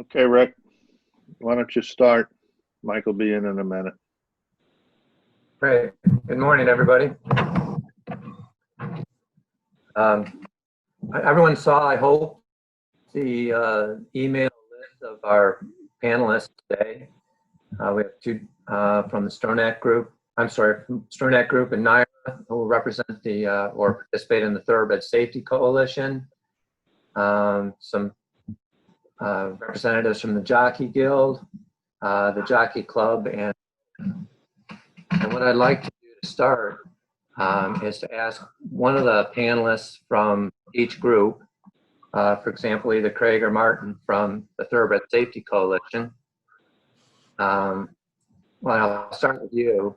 Okay, Rick, why don't you start? Mike will be in a minute. Great. Good morning, everybody. Everyone saw, I hope, the email list of our panelists today. We have two from the Stronach group. I'm sorry, from Stronach group and NYRA, who represent the or participate in the Thoroughbred Safety Coalition. Some representatives from the Jockey Guild, the Jockey Club, and what I'd like to do to start is to ask one of the panelists from each group, for example, either Craig or Martin from the Thoroughbred Safety Coalition. Well, I'll start with you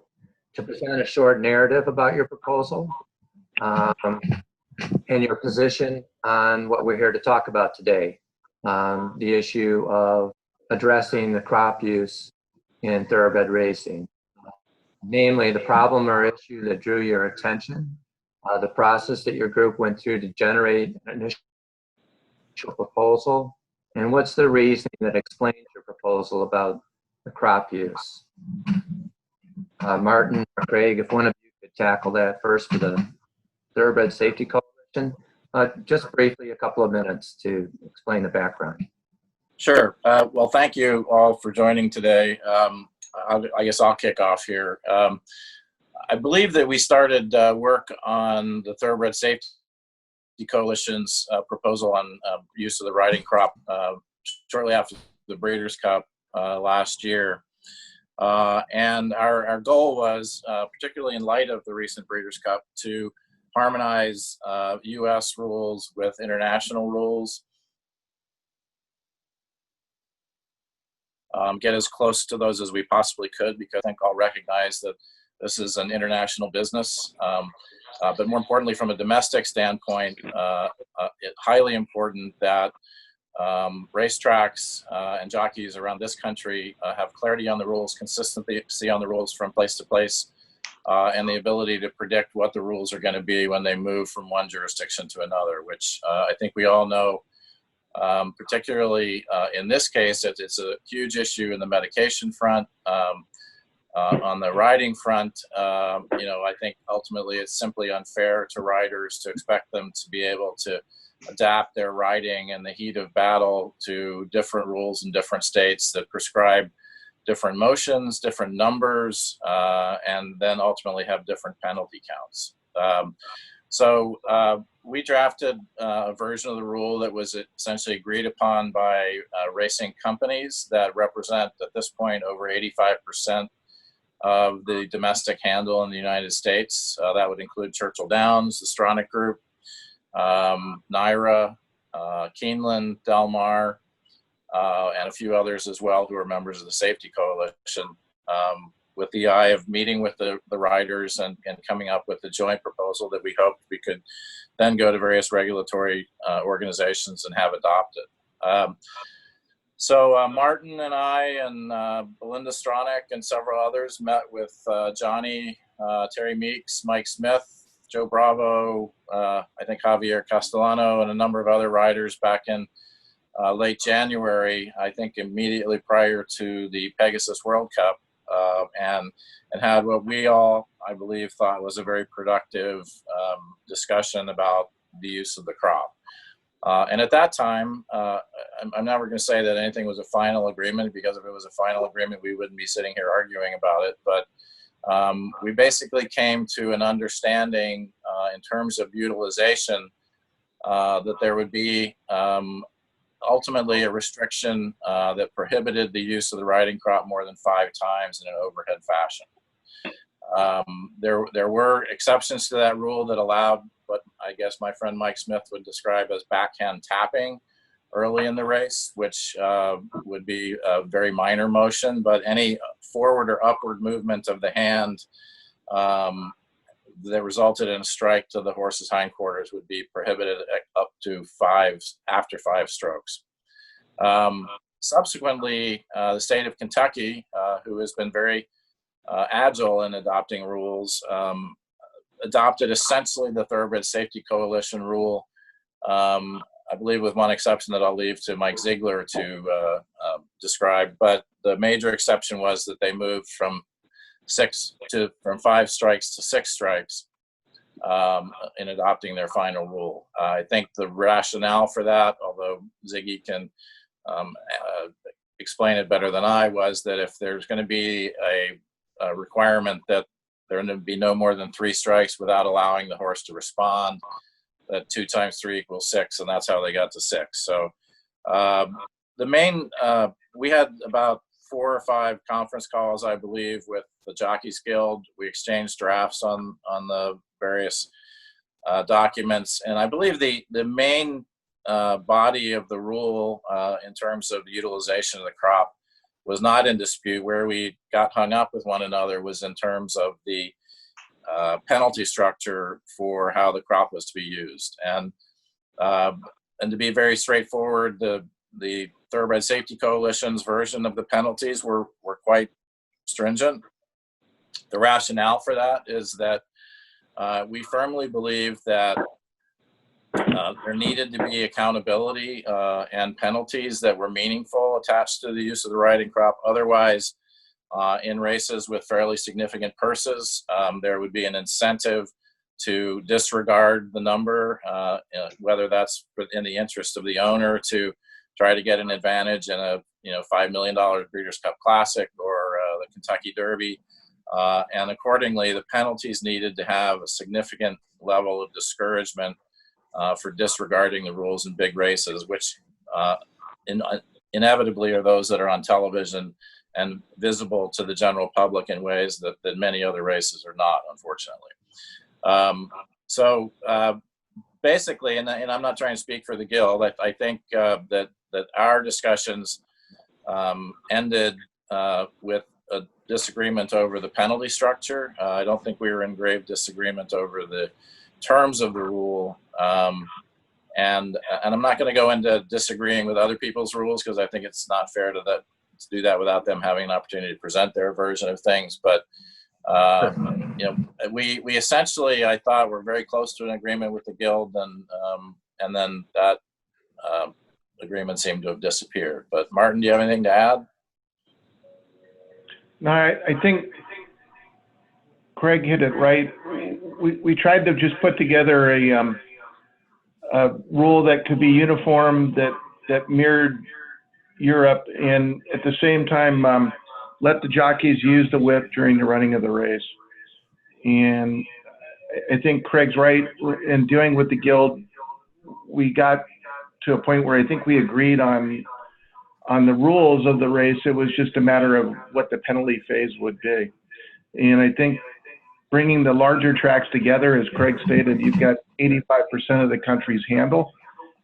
to present a short narrative about your proposal and your position on what we're here to talk about today, the issue of addressing the crop use in thoroughbred racing. Namely, the problem or issue that drew your attention, the process that your group went through to generate an initial proposal, and what's the reasoning that explains your proposal about the crop use. Martin or Craig, if one of you could tackle that first for the Thoroughbred Safety Coalition, just briefly, a couple of minutes to explain the background. Sure. Well, thank you all for joining today. I guess I'll kick off here. I believe that we started work on the Thoroughbred Safety Coalition's proposal on use of the riding crop shortly after the Breeders' Cup last year. And our goal was, particularly in light of the recent Breeders' Cup, to harmonize U.S. rules with international rules. Get as close to those as we possibly could, because I think I'll recognize that this is an international business. But more importantly, from a domestic standpoint, it's highly important that racetracks and jockeys around this country have clarity on the rules, consistency on the rules from place to place, and the ability to predict what the rules are going to be when they move from one jurisdiction to another, which I think we all know. Particularly in this case, it's a huge issue in the medication front. On the riding front, I think ultimately it's simply unfair to riders to expect them to be able to adapt their riding in the heat of battle to different rules in different states that prescribe different motions, different numbers, and then ultimately have different penalty counts. So we drafted a version of the rule that was essentially agreed upon by racing companies that represent, at this point, over 85% of the domestic handle in the United States. That would include Churchill Downs, the Stronach Group, NYRA, Keeneland, Del Mar, and a few others as well who are members of the Safety Coalition, with the eye of meeting with the riders and coming up with a joint proposal that we hoped we could then go to various regulatory organizations and have adopted. So Martin and I and Belinda Stronach and several others met with Johnny, Terry Meeks, Mike Smith, Joe Bravo, I think Javier Castellano, and a number of other riders back in late January, I think immediately prior to the Pegasus World Cup, and had what we all, I believe, thought was a very productive discussion about the use of the crop. And at that time, I'm never going to say that anything was a final agreement, because if it was a final agreement, we wouldn't be sitting here arguing about it. But we basically came to an understanding in terms of utilization that there would be ultimately a restriction that prohibited the use of the riding crop more than 5 times in an overhead fashion. There were exceptions to that rule that allowed what I guess my friend Mike Smith would describe as backhand tapping early in the race, which would be a very minor motion, but any forward or upward movement of the hand that resulted in a strike to the horse's hindquarters would be prohibited up to after 5 strokes. Subsequently, the state of Kentucky, who has been very agile in adopting rules, adopted essentially the Thoroughbred Safety Coalition rule I believe with one exception that I'll leave to Mike Ziegler to describe. But the major exception was that they moved from 5 strikes to 6 strikes in adopting their final rule. I think the rationale for that, although Ziggy can explain it better than I, was that if there's going to be a requirement that there would be no more than 3 strikes without allowing the horse to respond, that 2 times 3 equals 6, and that's how they got to 6. So the main, we had about 4 or 5 conference calls, I believe, with the Jockeys Guild. We exchanged drafts on the various documents, and I believe the main body of the rule in terms of the utilization of the crop was not in dispute. Where we got hung up with one another was in terms of the penalty structure for how the crop was to be used. And to be very straightforward, the Thoroughbred Safety Coalition's version of the penalties were quite stringent. The rationale for that is that we firmly believe that there needed to be accountability and penalties that were meaningful attached to the use of the riding crop. Otherwise, in races with fairly significant purses, there would be an incentive to disregard the number, whether that's in the interest of the owner to try to get an advantage in a $5 million Breeders' Cup Classic or the Kentucky Derby. And accordingly, the penalties needed to have a significant level of discouragement for disregarding the rules in big races, which inevitably are those that are on television and visible to the general public in ways that many other races are not, unfortunately. So basically, and I'm not trying to speak for the Guild, I think that our discussions ended with a disagreement over the penalty structure. I don't think we were in grave disagreement over the terms of the rule. And I'm not going to go into disagreeing with other people's rules because I think it's not fair to do that without them having an opportunity to present their version of things. But we essentially, I thought, were very close to an agreement with the Guild, and then that agreement seemed to have disappeared. But Martin, do you have anything to add? No, I think Craig hit it right. We tried to just put together a rule that could be uniform, that mirrored Europe, and at the same time let the jockeys use the whip during the running of the race. And I think Craig's right. In dealing with the Guild, we got to a point where I think we agreed on the rules of the race. It was just a matter of what the penalty phase would be. And I think bringing the larger tracks together, as Craig stated, you've got 85% of the country's handle.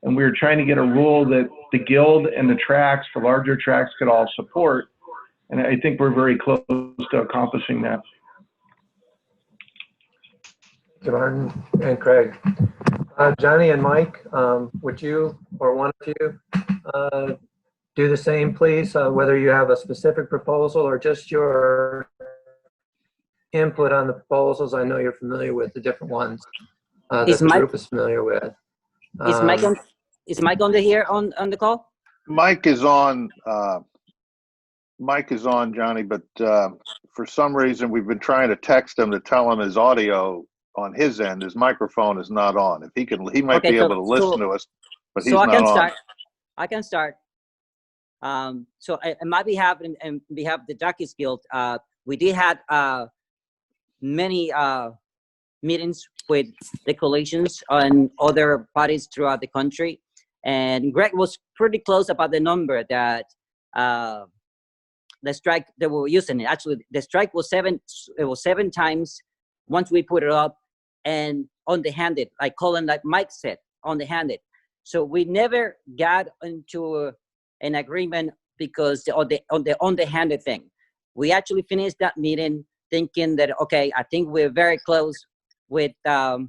And we were trying to get a rule that the Guild and the tracks, the larger tracks, could all support. And I think we're very close to accomplishing that. Thank you, Martin and Craig. Johnny and Mike, would you or one of you do the same, please? Whether you have a specific proposal or just your input on the proposals. I know you're familiar with the different ones that the group is familiar with. Is Mike on the call? Mike is on. Mike is on, Johnny, but for some reason we've been trying to text him to tell him his audio on his end, his microphone is not on. If he can, he might be able to listen to us, but he's not on. I can start. So on my behalf and behalf of the Jockeys Guild, we did have many meetings with the coalitions and other parties throughout the country, and Greg was pretty close about the number that the strike that we were using. Actually, the strike was 7. It was 7 times once we put it up, and on the handed, like Colin, like Mike said, on the handed. So we never got into an agreement because on the handed thing. We actually finished that meeting thinking that, okay, I think we're very close with how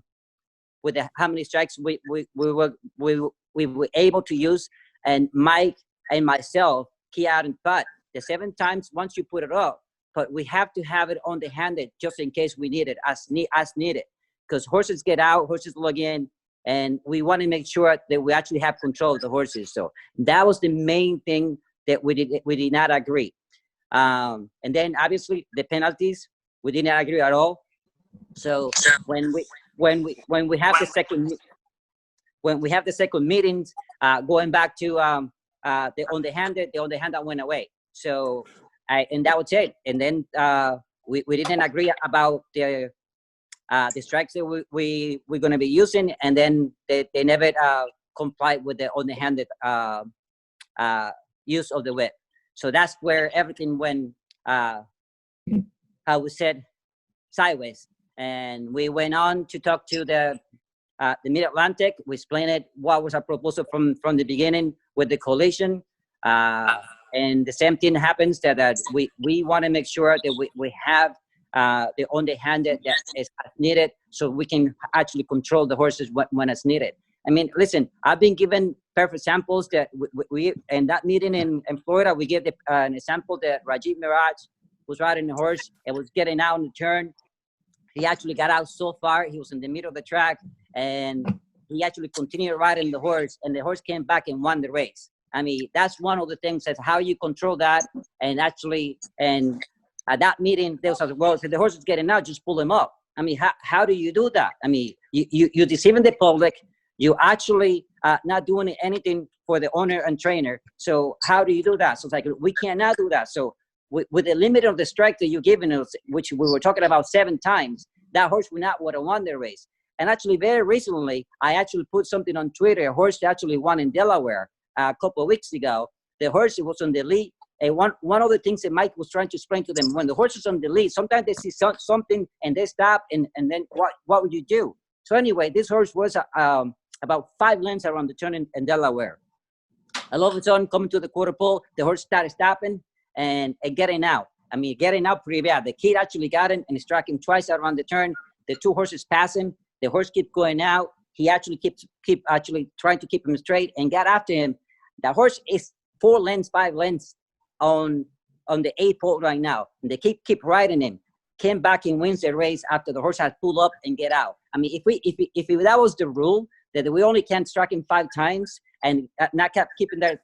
many strikes we were able to use. And Mike and myself, key out and putt the 7 times once you put it up, but we have to have it on the handed just in case we need it as needed, because horses get out, horses log in, and we want to make sure that we actually have control of the horses. So that was the main thing that we did not agree. And then obviously the penalties, we did not agree at all. So when we have the second meetings, going back to the on-the-handed went away. So and that was it. And then we didn't agree about the strikes that we're going to be using, and then they never complied with the on-the-handed use of the whip. So that's where everything went, how we said, sideways. And we went on to talk to the Mid-Atlantic. We explained it, what was our proposal from the beginning with the coalition. And the same thing happens, that we want to make sure that we have the on-the-handed that is needed, so we can actually control the horses when it's needed. I mean, listen, I've been given perfect samples that we in that meeting in Florida, we gave an example that Rajiv Miraj was riding the horse. It was getting out in the turn. He actually got out so far. He was in the middle of the track, and he actually continued riding the horse, and the horse came back and won the race. I mean, that's one of the things, that's how you control that. And actually, and at that meeting, they was, well, if the horse is getting out, just pull him up. I mean, how do you do that? I mean, you're deceiving the public. You actually not doing anything for the owner and trainer. So how do you do that? So it's like, we cannot do that. So with the limit of the strike that you're giving us, which we were talking about 7 times, that horse would not would have won the race. And actually, very recently, I actually put something on Twitter. A horse actually won in Delaware a couple of weeks ago. The horse was on the lead. And one of the things that Mike was trying to explain to them, when the horse is on the lead, sometimes they see something and they stop, and then what would you do? So anyway, this horse was about 5 lengths around the turn in Delaware. All of a sudden, coming to the quarter pole, the horse started stopping and getting out. I mean, getting out pretty bad. The kid actually got him and struck him twice around the turn. The 2 horses passed him. The horse kept going out. He actually keep actually trying to keep him straight and got after him. The horse is 4 lengths, 5 lengths on the 8th pole right now. And they keep riding him. Came back and wins the race after the horse had pulled up and get out. I mean, if that was the rule, that we only can strike him 5 times and not kept keeping that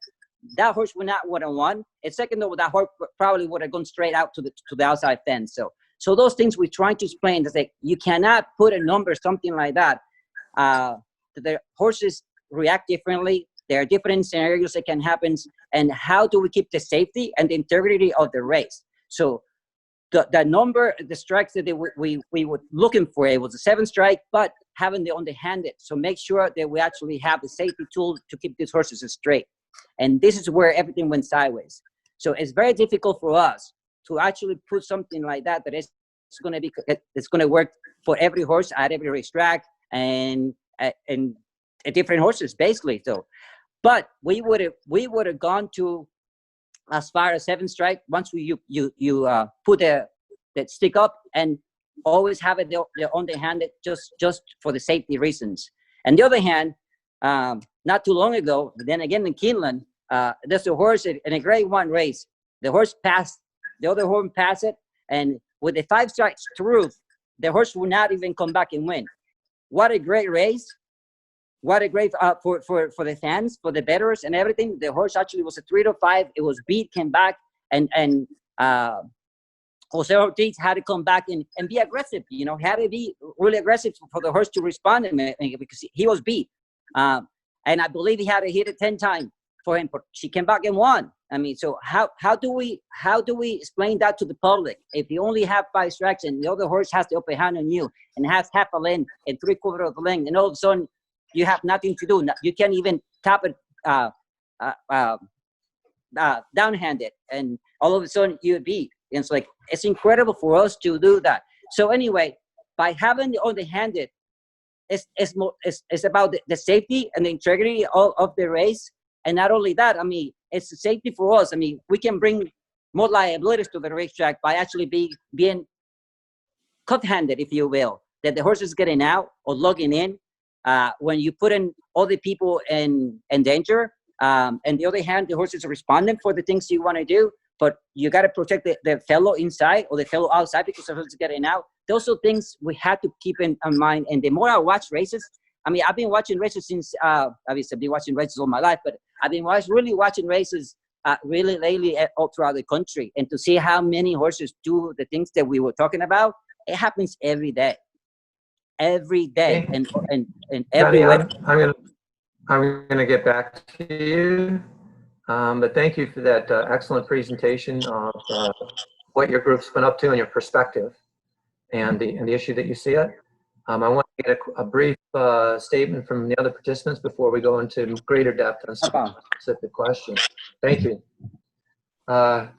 horse would not would have won. And second, though, that horse probably would have gone straight out to the outside fence. So those things we're trying to explain is like, you cannot put a number, something like that. The horses react differently. There are different scenarios that can happen. And how do we keep the safety and the integrity of the race? So the number, the strikes that we were looking for, it was a 7 strike, but having the on-the-handed. So make sure that we actually have the safety tool to keep these horses straight. And this is where everything went sideways. So it's very difficult for us to actually put something like that it's going to work for every horse at every racetrack and different horses basically. So, but we would have gone to as far as 7 strike once you put the stick up and always have it on the hand just for the safety reasons. And the other hand, not too long ago, then again in Keeneland, there's a horse in a grade 1 race. The horse passed, the other horse passed it, and with the 5 strikes through, the horse will not even come back and win. What a great race. What a great for the fans, for the bettors and everything. The horse actually was a 3-5. It was beat, came back, and Jose Ortiz had to come back and be aggressive. You know, had to be really aggressive for the horse to respond because he was beat. And I believe he had to hit it 10 times for him, but she came back and won. I mean, so how do we explain that to the public? If you only have 5 strikes and the other horse has the upper hand on you and has half a length and 3/4 of the length, and all of a sudden you have nothing to do. You can't even tap it downhanded, and all of a sudden you beat. And it's like, it's incredible for us to do that. So anyway, by having the on-the-handed, it's about the safety and the integrity of the race. And not only that, I mean, it's the safety for us. I mean, we can bring more liabilities to the racetrack by actually being cut-handed, if you will, that the horse is getting out or logging in. When you put in other people in danger, and the other hand, the horse is responding for the things you want to do, but you got to protect the fellow inside or the fellow outside because the horse is getting out. Those are things we have to keep in mind. And the more I watch races, I mean, I've been watching races since, obviously I've been watching races all my life, but I've been really watching races really lately all throughout the country. And to see how many horses do the things that we were talking about, it happens every day. Every day and Johnny, everywhere. I'm gonna get back to you, but thank you for that excellent presentation of what your group's been up to and your perspective and the issue that you see it. I want to get a brief statement from the other participants before we go into greater depth on some specific questions. Thank you. Matt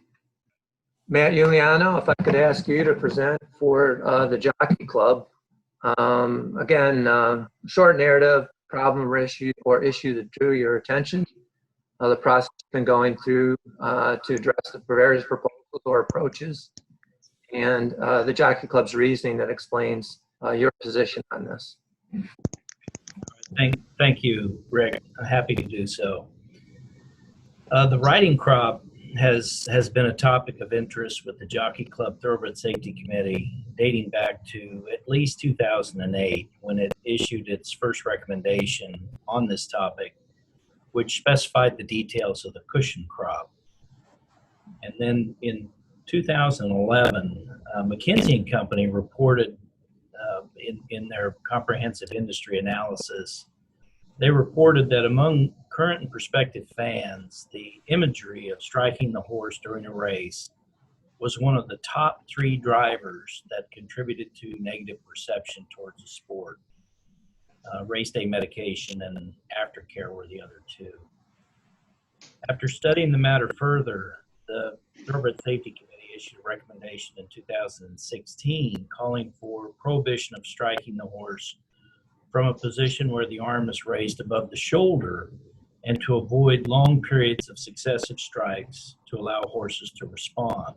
Juliano, if I could ask you to present for the Jockey Club. Again, short narrative, problem or issue that drew your attention. The process has been going through to address the various proposals or approaches, and the Jockey Club's reasoning that explains your position on this. Thank you, Rick. I'm happy to do so. The riding crop has been a topic of interest with the Jockey Club Thoroughbred Safety Committee dating back to at least 2008 when it issued its first recommendation on this topic, which specified the details of the cushion crop. And then in 2011, McKinsey & Company reported in their comprehensive industry analysis, they reported that among current and prospective fans, the imagery of striking the horse during a race was one of the top 3 drivers that contributed to negative perception towards the sport. Race day medication and aftercare were the other 2. After studying the matter further, the Thoroughbred Safety Committee issued a recommendation in 2016 calling for prohibition of striking the horse from a position where the arm is raised above the shoulder and to avoid long periods of successive strikes to allow horses to respond.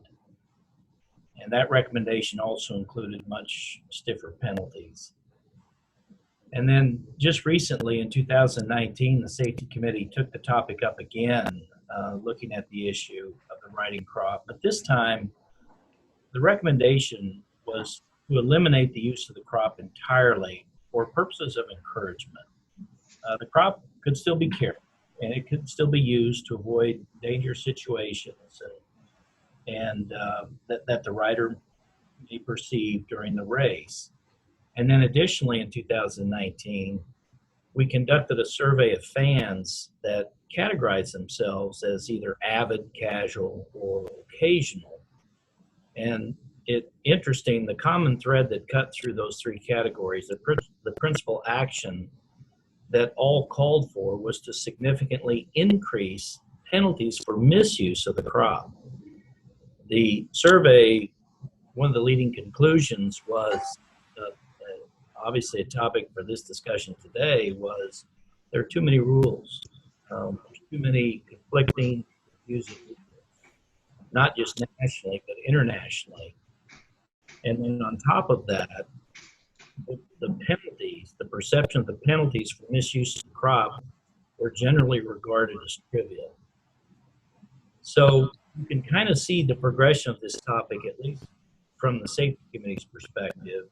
And that recommendation also included much stiffer penalties. And then just recently in 2019, the Safety Committee took the topic up again, looking at the issue of the riding crop. But this time, the recommendation was to eliminate the use of the crop entirely for purposes of encouragement. The crop could still be carried, and it could still be used to avoid dangerous situations and that the rider may perceive during the race. And then additionally, in 2019, we conducted a survey of fans that categorized themselves as either avid, casual, or occasional. And interesting, the common thread that cut through those 3 categories, the principal action that all called for was to significantly increase penalties for misuse of the crop. The survey, one of the leading conclusions was, obviously a topic for this discussion today, was there are too many rules. There's too many conflicting views, not just nationally, but internationally. And then on top of that, the penalties, the perception of the penalties for misuse of the crop were generally regarded as trivial. So you can kind of see the progression of this topic, at least from the Safety Committee's perspective.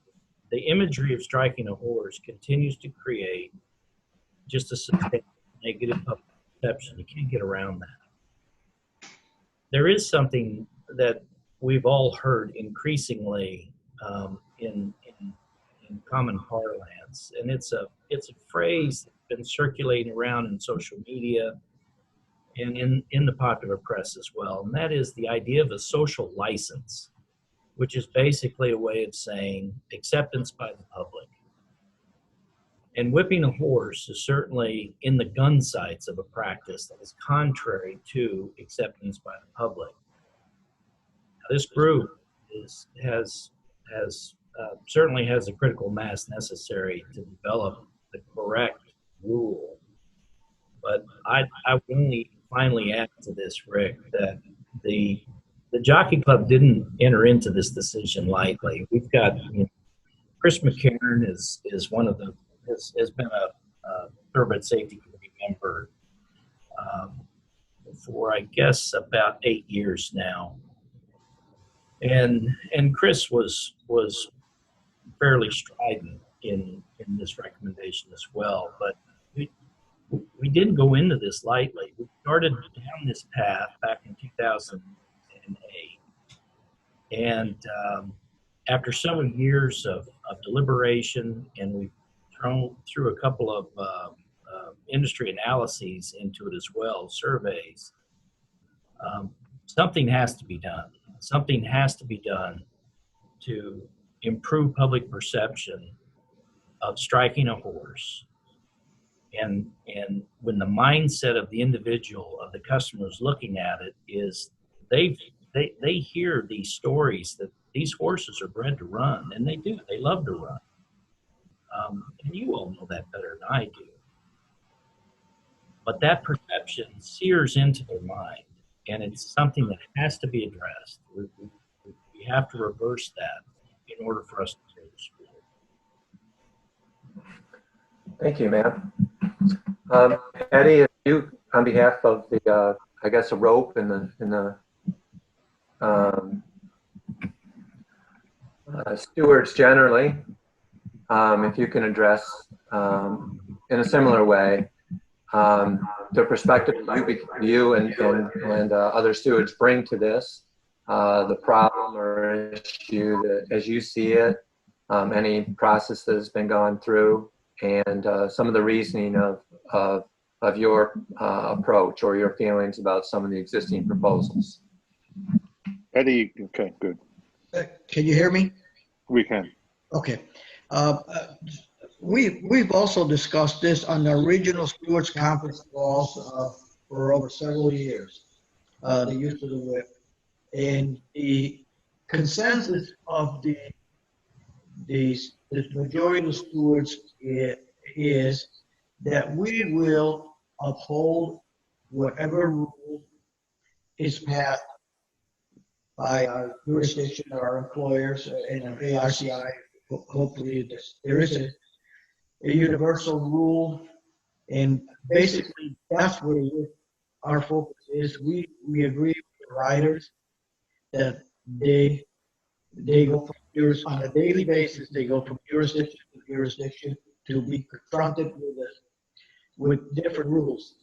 The imagery of striking a horse continues to create just a substantial negative public perception. You can't get around that. There is something that we've all heard increasingly in common parlance, and it's a phrase that's been circulating around in social media and in the popular press as well, and that is the idea of a social license, which is basically a way of saying acceptance by the public. And whipping a horse is certainly in the gun sights of a practice that is contrary to acceptance by the public. Now, this group certainly has the critical mass necessary to develop the correct rule. But I would only finally add to this, Rick, that the Jockey Club didn't enter into this decision lightly. We've got Chris McCarron is one of the has been a Thoroughbred Safety Committee member for I guess about 8 years now, and Chris was fairly strident in in this recommendation as well. But we didn't go into this lightly. We started down this path back in 2008. And after several years of deliberation, and we've through a couple of industry analyses into it as well, surveys, something has to be done. Something has to be done to improve public perception of striking a horse. And when the mindset of the individual, of the customers looking at it, is they hear these stories that these horses are bred to run, and they do. They love to run. And you all know that better than I do. But that perception sears into their mind, and it's something that has to be addressed. We have to reverse that in order for us to move forward. Thank you, Matt. Eddie, if you, on behalf of the, I guess, the rope and the stewards generally, if you can address in a similar way the perspective you and other stewards bring to this, the problem or issue that, as you see it, any process that has been gone through, and some of the reasoning of your approach or your feelings about some of the existing proposals. Eddie, okay, good. Can you hear me? We can. Okay. We've also discussed this on the regional stewards conference calls for over several years, the use of the whip. And the consensus of the majority of stewards is that we will uphold whatever rule is passed by our jurisdiction or our employers and ARCI. Hopefully there is a universal rule, and basically that's where our focus is. We agree with the riders that they go from on a daily basis, they go from jurisdiction to jurisdiction to be confronted with different rules.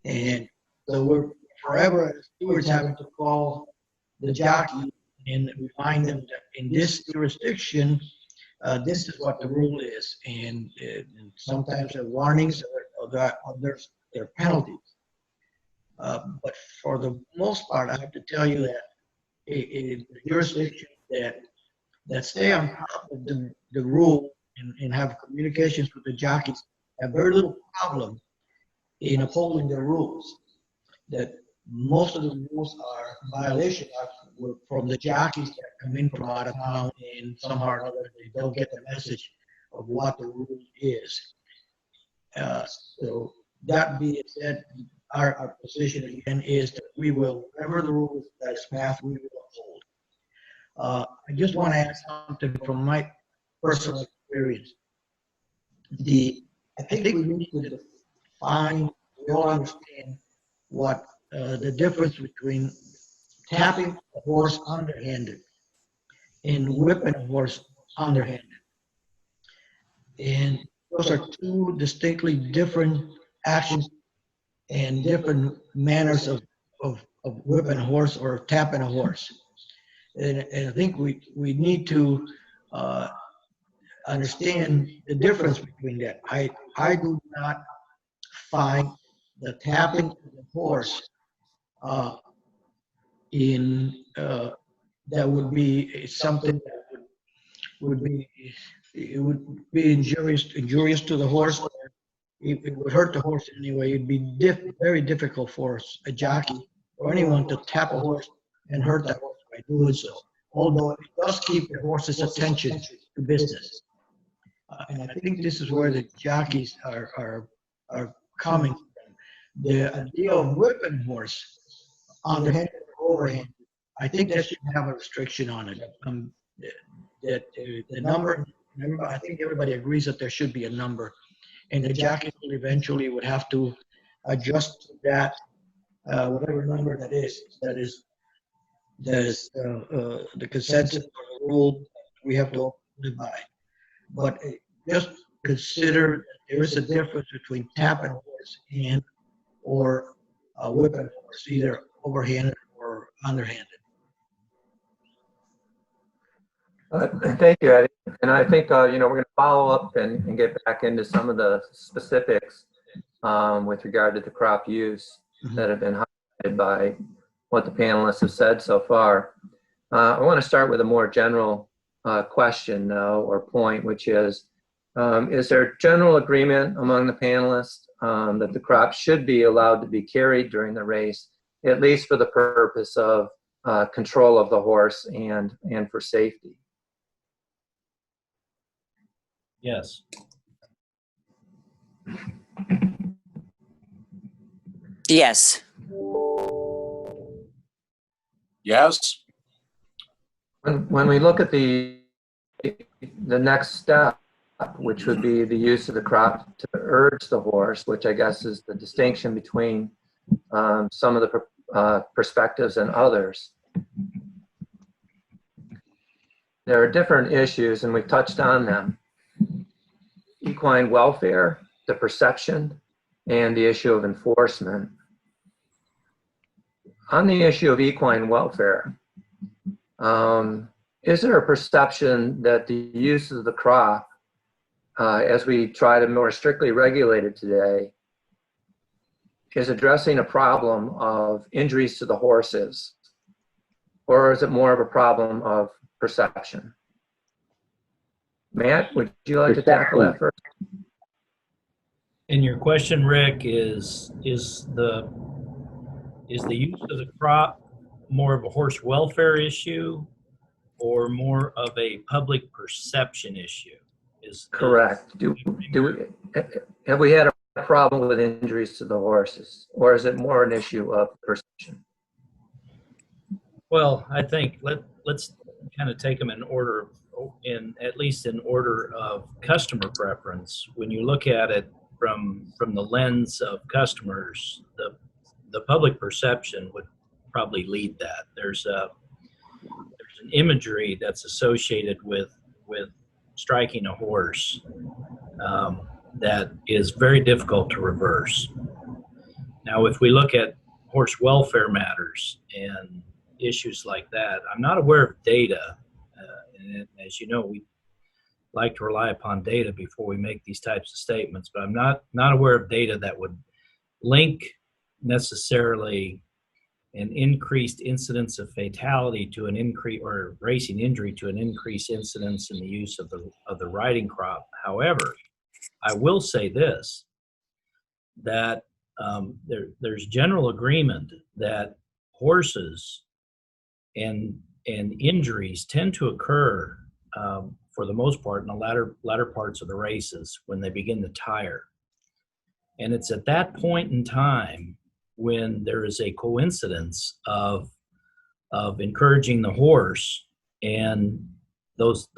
And so we're forever as stewards having to call the jockey and remind them that in this jurisdiction, this is what the rule is. And sometimes there are warnings or there are penalties. But for the most part, I have to tell you that in the jurisdiction that stay on top of the rule and have communications with the jockeys have very little problem in upholding the rules. That most of the rules are violations from the jockeys that come in from out of town, and somehow or other they don't get the message of what the rule is. So that being said, our position again is that we will, whatever the rules that is passed, we will uphold. I just want to add something from my personal experience. I think we need to define, we all understand what the difference between tapping a horse underhanded and whipping a horse underhanded. And those are two distinctly different actions and different manners of whipping a horse or tapping a horse. And I think we need to understand the difference between that. I do not find the tapping of the horse that would be something that would be injurious to the horse. It would hurt the horse anyway. It'd be very difficult for a jockey or anyone to tap a horse and hurt that horse by doing so. Although it does keep the horse's attention to business. And I think this is where the jockeys are coming from. The idea of whipping horse underhand or overhand, I think that should have a restriction on it. That the number, I think everybody agrees that there should be a number, and the jockeys will eventually would have to adjust to that, whatever number that is the consensus or the rule we have to live by. But just consider that there is a difference between tapping a horse or whipping a horse, either overhanded or underhanded. Thank you, Eddie. And I think, we're going to follow up and get back into some of the specifics with regard to the crop use that have been highlighted by what the panelists have said so far. I want to start with a more general question, though, or point, which is there general agreement among the panelists that the crop should be allowed to be carried during the race, at least for the purpose of control of the horse and for safety? Yes. Yes. Yes. When we look at the next step, which would be the use of the crop to urge the horse, which I guess is the distinction between some of the perspectives and others. There are different issues, and we've touched on them. Equine welfare, the perception, and the issue of enforcement. On the issue of equine welfare, is there a perception that the use of the crop, as we try to more strictly regulate it today, is addressing a problem of injuries to the horses? Or is it more of a problem of perception? Matt, would you like to tackle that first? And your question, Rick, is the use of the crop more of a horse welfare issue or more of a public perception issue? Correct. Have we had a problem with injuries to the horses, or is it more an issue of perception? Well, I think let's kind of take them in order, at least in order of customer preference. When you look at it from the lens of customers, the public perception would probably lead that. There's an imagery that's associated with striking a horse that is very difficult to reverse. Now, if we look at horse welfare matters and issues like that, I'm not aware of data, and as you know, we like to rely upon data before we make these types of statements, but I'm not aware of data that would link necessarily an increased incidence of fatality to an increase, or racing injury to an increased incidence in the use of the riding crop. However, I will say this, that there's general agreement that horses and injuries tend to occur for the most part in the latter parts of the races when they begin to tire. And it's at that point in time when there is a coincidence of encouraging the horse and those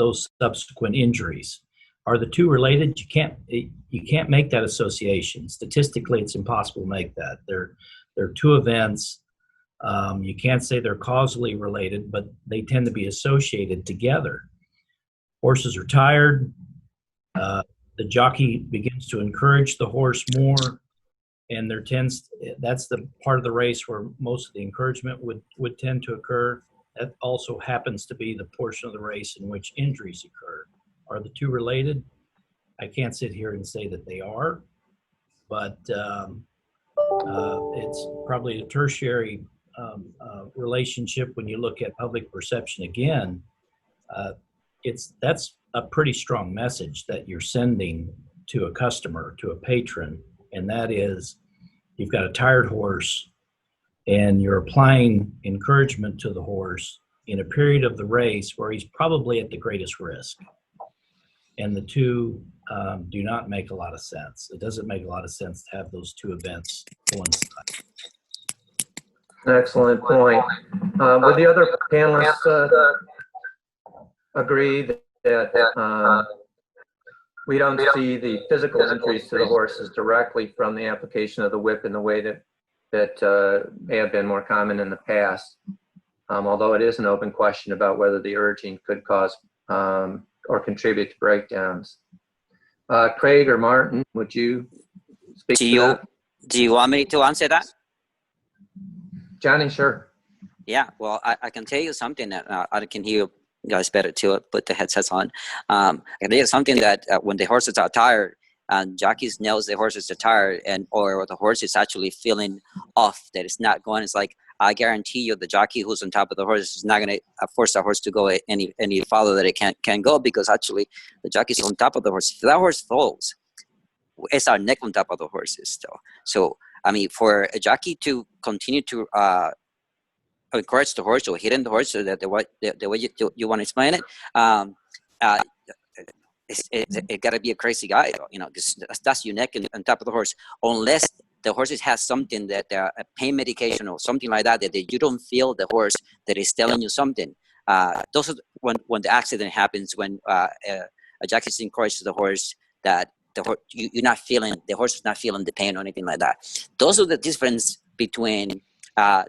subsequent injuries. Are the two related? You can't make that association. Statistically, it's impossible to make that. They're two events. You can't say they're causally related, but they tend to be associated together. Horses are tired. The jockey begins to encourage the horse more, and that's the part of the race where most of the encouragement would tend to occur. That also happens to be the portion of the race in which injuries occur. Are the two related? I can't sit here and say that they are, but it's probably a tertiary relationship when you look at public perception again. That's a pretty strong message that you're sending to a customer, to a patron, and that is you've got a tired horse and you're applying encouragement to the horse in a period of the race where he's probably at the greatest risk. And the two do not make a lot of sense. It doesn't make a lot of sense to have those two events coincide. Excellent point. Would the other panelists agree that we don't see the physical injuries to the horses directly from the application of the whip in the way that may have been more common in the past, although it is an open question about whether the urging could cause or contribute to breakdowns. Craig or Martin, would you speak to that? Do you want me to answer that? Johnny, sure. Yeah, well, I can tell you something that I can hear you guys better too. Put the headsets on. I can tell you something that when the horses are tired, and jockeys knows the horses are tired, or the horse is actually feeling off, that it's not going. It's like, I guarantee you, the jockey who's on top of the horse is not going to force the horse to go any farther that it can go, because actually the jockey's on top of the horse. If that horse falls, it's our neck on top of the horses still. So I mean, for a jockey to continue to encourage the horse or hitting the horse, so that the way you want to explain it, it got to be a crazy guy, you know, because that's your neck on top of the horse. Unless the horse has something that a pain medication or something like that, that you don't feel the horse that is telling you something. Those are when the accident happens, when a jockey encourages the horse that you're not feeling, the horse is not feeling the pain or anything like that. Those are the difference between the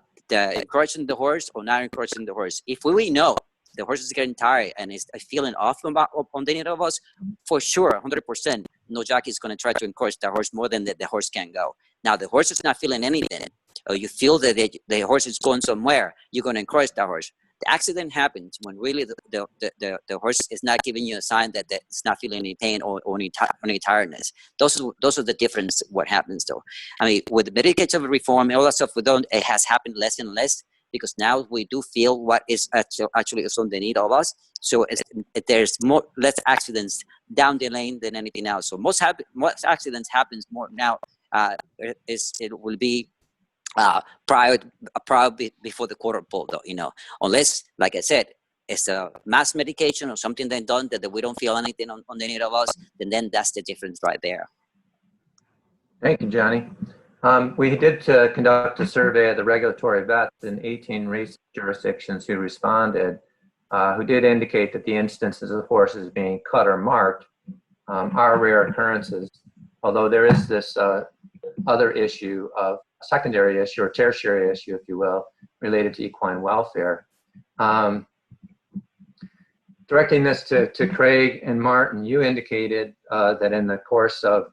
encouraging the horse or not encouraging the horse. If we know the horse is getting tired and is feeling off on any of us, for sure, 100%, no jockey is going to try to encourage the horse more than the horse can go. Now, the horse is not feeling anything, or you feel that the horse is going somewhere, you're going to encourage the horse. The accident happens when really the horse is not giving you a sign that it's not feeling any pain or any tiredness. Those are the difference. What happens though? I mean, with the medication reform and all that stuff, it has happened less and less, because now we do feel what is actually is on the need of us. So there's less accidents down the lane than anything else. So most accidents happens more now. It will be prior before the quarter pole, though, you know, unless, like I said, it's a mass medication or something that done that we don't feel anything on any of us, then that's the difference right there. Thank you, Johnny. We did conduct a survey of the regulatory vets in 18 race jurisdictions who responded, who did indicate that the instances of horses being cut or marked are rare occurrences, although there is this other issue of secondary issue or tertiary issue, if you will, related to equine welfare. Directing this to Craig and Martin, you indicated that in the course of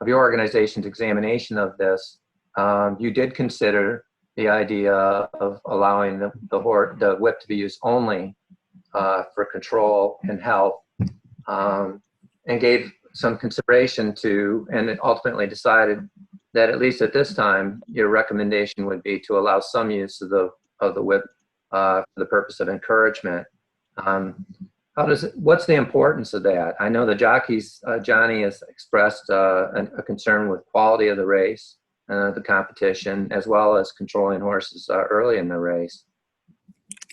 your organization's examination of this, you did consider the idea of allowing the whip to be used only for control and health, and gave some consideration to, and it ultimately decided that at least at this time, your recommendation would be to allow some use of the whip for the purpose of encouragement. What's the importance of that? I know the jockeys, Johnny has expressed a concern with quality of the race, the competition, as well as controlling horses early in the race.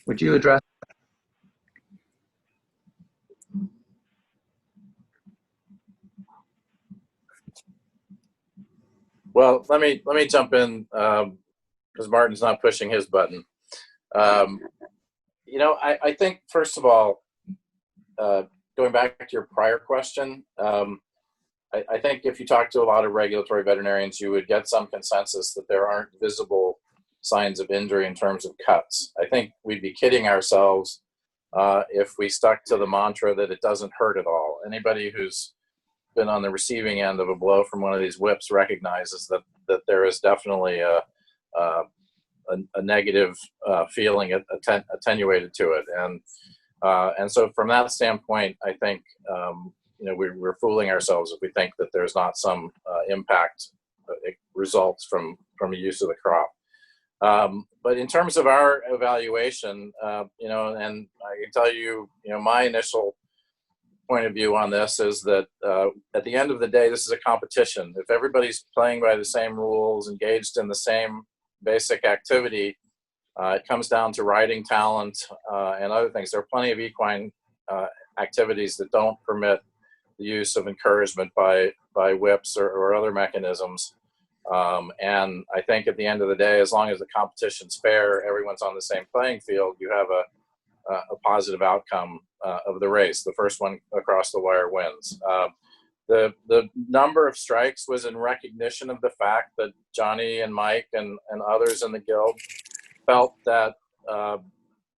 Would you address? Well, let me jump in because Martin's not pushing his button. You know, I think first of all, going back to your prior question, I think if you talk to a lot of regulatory veterinarians, you would get some consensus that there aren't visible signs of injury in terms of cuts. I think we'd be kidding ourselves if we stuck to the mantra that it doesn't hurt at all. Anybody who's been on the receiving end of a blow from one of these whips recognizes that there is definitely a negative feeling attenuated to it, and so from that standpoint, I think you know, we're fooling ourselves if we think that there's not some impact results from the use of the crop. But in terms of our evaluation, you know, and I can tell you, you know, my initial point of view on this is that at the end of the day, this is a competition. If everybody's playing by the same rules, engaged in the same basic activity, it comes down to riding talent and other things. There are plenty of equine activities that don't permit the use of encouragement by whips or other mechanisms. And I think at the end of the day, as long as the competition's fair, everyone's on the same playing field, you have a positive outcome of the race. The first one across the wire wins. The number of strikes was in recognition of the fact that Johnny and Mike and others in the guild felt that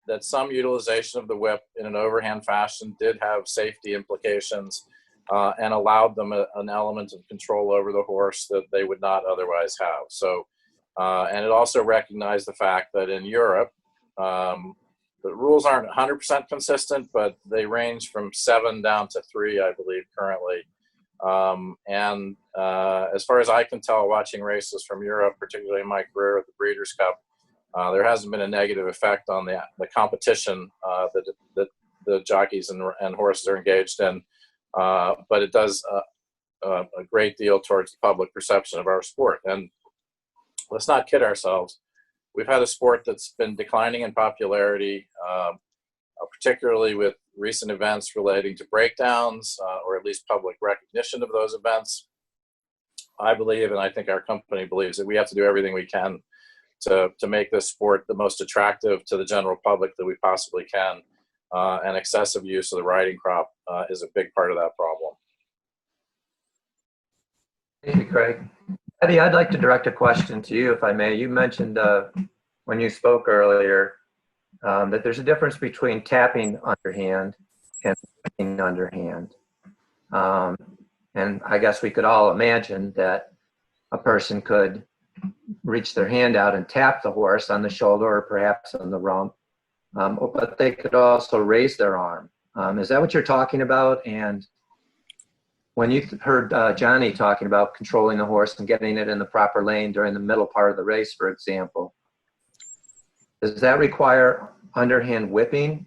that some utilization of the whip in an overhand fashion did have safety implications and allowed them an element of control over the horse that they would not otherwise have. So, and it also recognized the fact that in Europe, the rules aren't 100% consistent, but they range from 7 down to 3, I believe, currently. As far as I can tell, watching races from Europe, particularly in my career at the Breeders' Cup, there hasn't been a negative effect on the competition that the jockeys and horses are engaged in, but it does a great deal towards the public perception of our sport. And let's not kid ourselves. We've had a sport that's been declining in popularity, particularly with recent events relating to breakdowns, or at least public recognition of those events. I believe, and I think our company believes, that we have to do everything we can to make this sport the most attractive to the general public that we possibly can. And excessive use of the riding crop is a big part of that problem. Thank you, Craig. Eddie, I'd like to direct a question to you, if I may. You mentioned when you spoke earlier that there's a difference between tapping underhand and whipping underhand. And I guess we could all imagine that a person could reach their hand out and tap the horse on the shoulder or perhaps on the rump, but they could also raise their arm. Is that what you're talking about? And when you heard Johnny talking about controlling the horse and getting it in the proper lane during the middle part of the race, for example, does that require underhand whipping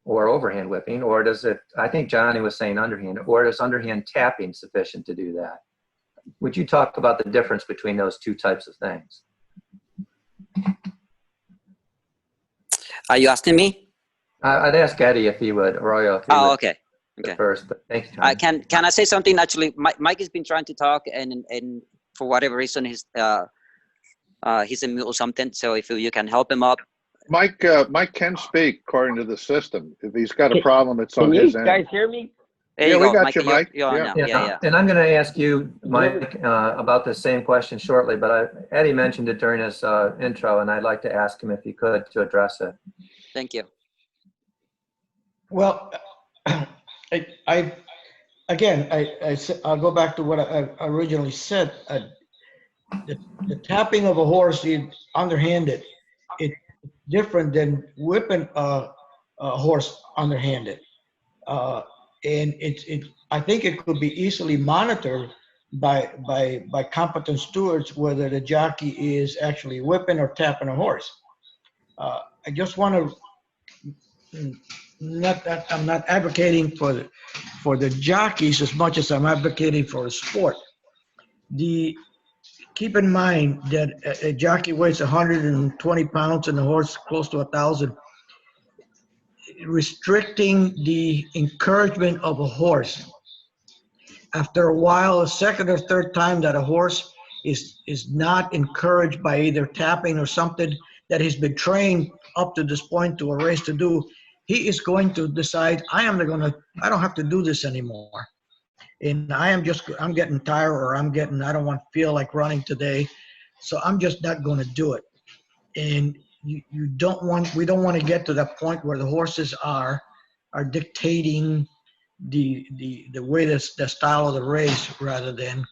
or overhand whipping, or does it, I think Johnny was saying underhand, or is underhand tapping sufficient to do that? Would you talk about the difference between those two types of things? Are you asking me? I'd ask Eddie if he would, Arroyo if he would. Okay. Okay. First, but thank you, Johnny. Can I say something? Actually, Mike has been trying to talk, and for whatever reason, he's in mute or something. So if you can help him up. Mike can speak according to the system. If he's got a problem, it's on Can his you end. guys hear me? There Yeah, you we go, got you, Mike. You're on Yeah. now. Yeah. And I'm going to ask you, Mike, about the same question shortly, but Eddie mentioned it during his intro, and I'd like to ask him if he could to address it. Thank you. Well, I'll go back to what I originally said. The tapping of a horse underhanded, it's different than whipping a horse underhanded. And I think it could be easily monitored by competent stewards whether the jockey is actually whipping or tapping a horse. I just want to, not that I'm not advocating for the jockeys as much as I'm advocating for the sport. Keep in mind that a jockey weighs 120 pounds and a horse close to 1,000. Restricting the encouragement of a horse. After a while, a second or third time that a horse is not encouraged by either tapping or something that he's been trained up to this point to a race to do, he is going to decide, I don't have to do this anymore. And I'm getting tired, or I don't feel like running today. So I'm just not going to do it. And we don't want to get to that point where the horses are dictating the way the style of the race, rather than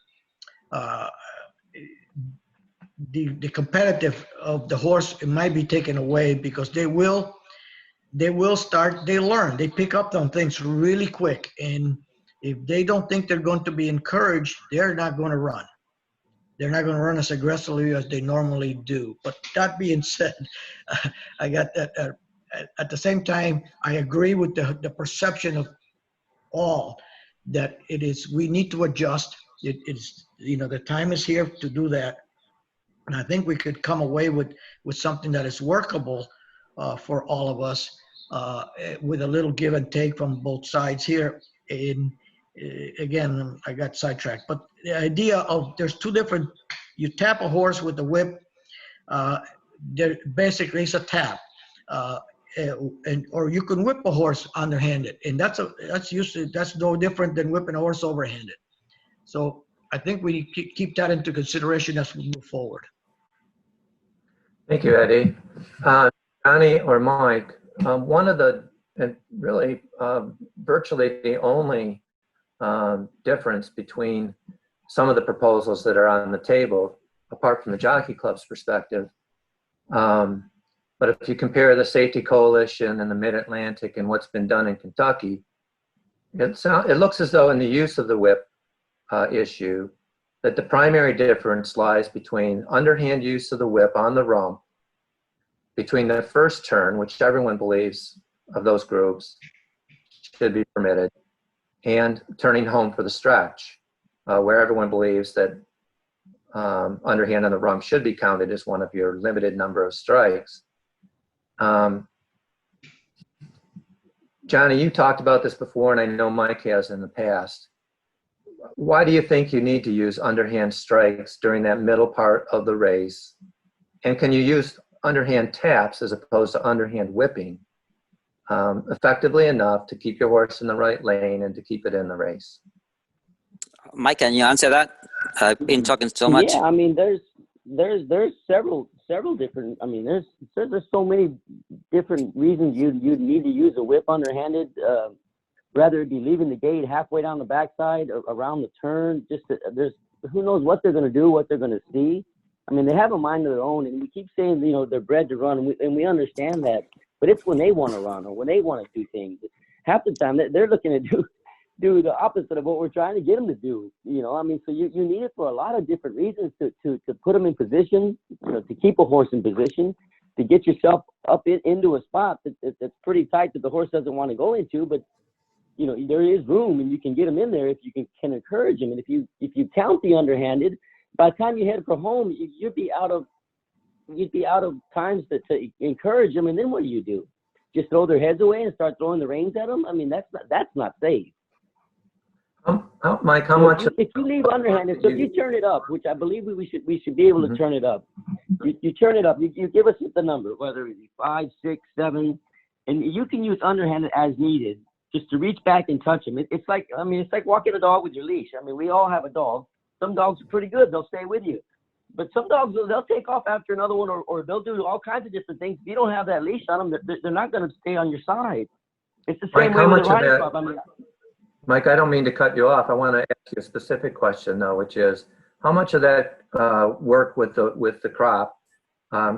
the competitive of the horse. It might be taken away because they learn, they pick up on things really quick, and if they don't think they're going to be encouraged, they're not going to run. They're not going to run as aggressively as they normally do. But that being said, I got that. At the same time, I agree with the perception of all that it is. We need to adjust. It's the time is here to do that, and I think we could come away with something that is workable for all of us, with a little give and take from both sides here. Again, I got sidetracked, but the idea of there's two different, you tap a horse with the whip, there basically it's a tap, or you can whip a horse underhanded, and that's no different than whipping a horse overhanded. So I think we keep that into consideration as we move forward. Thank you, Eddie. Johnny or Mike, one of the, and really virtually the only difference between some of the proposals that are on the table, apart from the Jockey Club's perspective. But if you compare the Safety Coalition and the Mid-Atlantic and what's been done in Kentucky, it looks as though in the use of the whip issue, that the primary difference lies between underhand use of the whip on the rump, between the first turn, which everyone believes of those groups should be permitted, and turning home for the stretch, where everyone believes that underhand on the rump should be counted as one of your limited number of strikes. Johnny, you talked about this before, and I know Mike has in the past. Why do you think you need to use underhand strikes during that middle part of the race? And can you use underhand taps as opposed to underhand whipping effectively enough to keep your horse in the right lane and to keep it in the race? Mike, can you answer that? I've been talking so much. Yeah, I mean, there's several different. I mean, there's so many different reasons you'd need to use a whip underhanded. Rather it be leaving the gate halfway down the backside or around the turn. There's who knows what they're going to do, what they're going to see. I mean, they have a mind of their own, and we keep saying, you know, they're bred to run, and we understand that. But it's when they want to run or when they want to do things. Half the time they're looking to do the opposite of what we're trying to get them to do. You know, I mean, so you need it for a lot of different reasons to put them in position, you know, to keep a horse in position, to get yourself up into a spot that's pretty tight that the horse doesn't want to go into, but you know, there is room and you can get them in there if you can encourage them. And if you count the underhanded, by the time you head for home, you'd be out of times to encourage them. And then what do? Just throw their heads away and start throwing the reins at them? I mean, that's not safe. Mike, how much? If you leave underhanded, so if you turn it up, which I believe we should be able to turn it up. You turn it up. You give us the number, whether it be 5, 6, 7, and you can use underhanded as needed, just to reach back and touch them. It's like walking a dog with your leash. I mean, we all have a dog. Some dogs are pretty good; they'll stay with you. But some dogs, they'll take off after another one, or they'll do all kinds of different things. If you don't have that leash on them, they're not going to stay on your side. It's the same way with the riding crop. I mean, Mike, I don't mean to cut you off. I want to ask you a specific question, though, which is how much of that work with the crop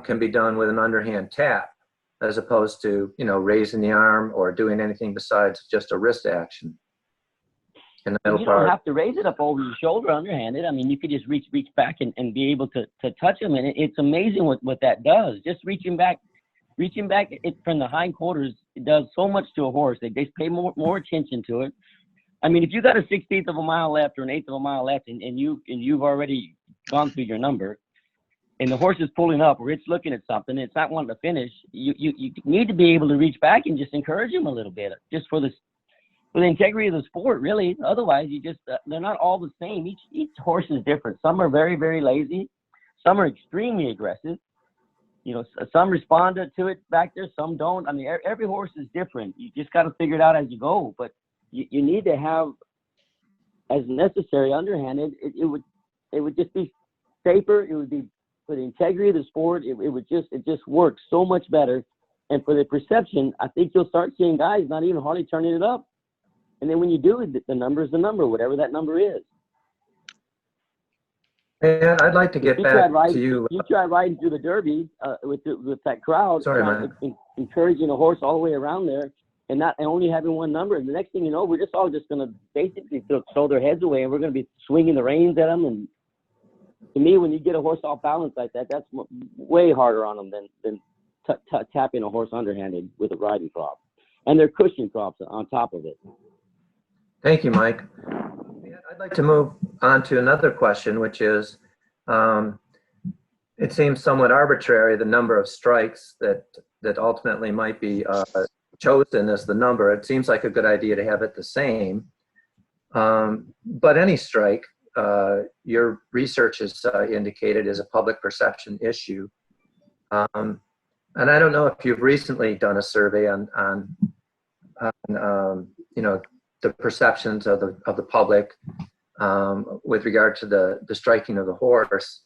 can be done with an underhand tap, as opposed to, you know, raising the arm or doing anything besides just a wrist action in the middle part? You don't have to raise it up over your shoulder underhanded. I mean, you could just reach back and be able to touch them, and it's amazing what that does. Just reaching back from the hindquarters, it does so much to a horse. They pay more attention to it. I mean, if you got a 1/16 of a mile left or an 1/8 of a mile left, and you've already gone through your number, and the horse is pulling up or it's looking at something, and it's not wanting to finish, you need to be able to reach back and just encourage them a little bit, just for the integrity of the sport, really. Otherwise, they're not all the same. Each horse is different. Some are very, very lazy. Some are extremely aggressive. You know, some respond to it back there, some don't. I mean, every horse is different. You just got to figure it out as you go. But you need to have, as necessary, underhanded. It would just be safer. It would be for the integrity of the sport. It just works so much better. And for the perception, I think you'll start seeing guys not even hardly turning it up. And then when you do, the number is the number, whatever that number is. And I'd like to get back to you. You try riding through the Derby with that crowd, encouraging a horse all the way around there, and only having one number. And the next thing you know, we're all just going to basically throw their heads away, and we're going to be swinging the reins at them. And to me, when you get a horse off balance like that, that's way harder on them than tapping a horse underhanded with a riding crop. And they're cushion crops on top of it. Thank you, Mike. I'd like to move on to another question, which is, it seems somewhat arbitrary, the number of strikes that ultimately might be chosen as the number. It seems like a good idea to have it the same. But any strike, your research has indicated, is a public perception issue. And I don't know if you've recently done a survey on you know, the perceptions of the public with regard to the striking of the horse.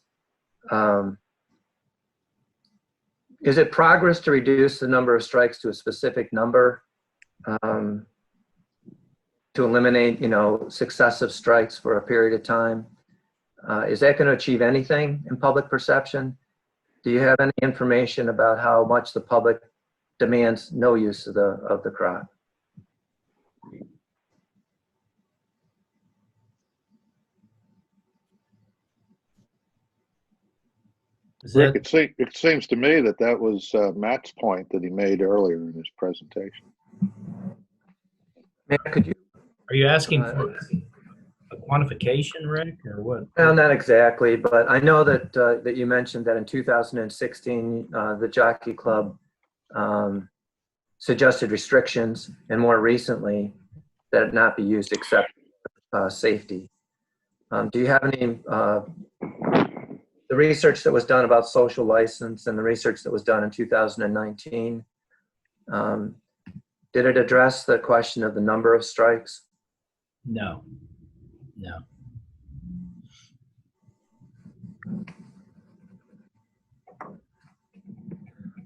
Is it progress to reduce the number of strikes to a specific number? to eliminate, successive strikes for a period of time. Is that going to achieve anything in public perception? Do you have any information about how much the public demands no use of the crop? Rick, it seems to me that was Matt's point that he made earlier in his presentation. Matt, could you? Are you asking for a quantification, Rick, or what? Well, not exactly, but I know that you mentioned that in 2016, the Jockey Club suggested restrictions, and more recently, that it not be used except safety. Do you have any, the research that was done about social license and the research that was done in 2019, did it address the question of the number of strikes? No.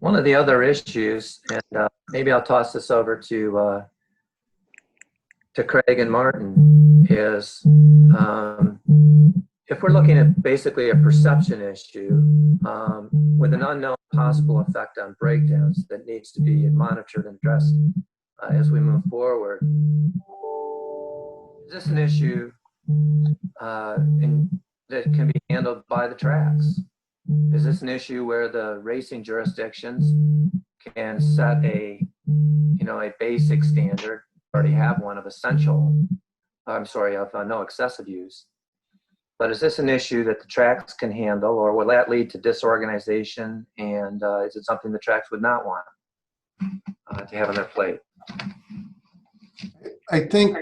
One of the other issues, and maybe I'll toss this over to Craig and Martin, is if we're looking at basically a perception issue with an unknown possible effect on breakdowns that needs to be monitored and addressed as we move forward, is this an issue that can be handled by the tracks? Is this an issue where the racing jurisdictions can set a basic standard, already have one of no excessive use? But is this an issue that the tracks can handle, or will that lead to disorganization? And is it something the tracks would not want to have on their plate? I think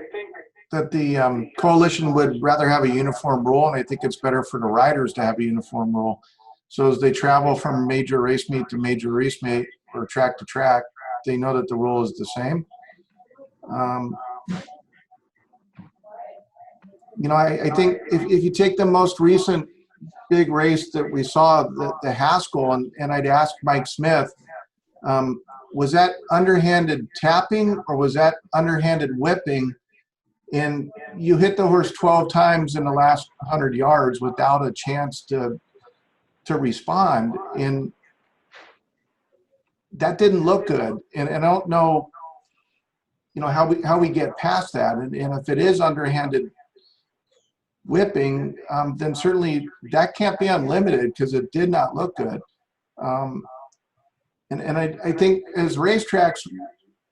that the coalition would rather have a uniform rule, and I think it's better for the riders to have a uniform rule. So as they travel from major race meet to major race meet or track to track, they know that the rule is the same. I think if you take the most recent big race that we saw, the Haskell, and I'd ask Mike Smith, was that underhanded tapping or was that underhanded whipping? And you hit the horse 12 times in the last 100 yards without a chance to respond, and that didn't look good. And I don't know, how we get past that. And if it is underhanded whipping, then certainly that can't be unlimited because it did not look good. And I think as racetracks,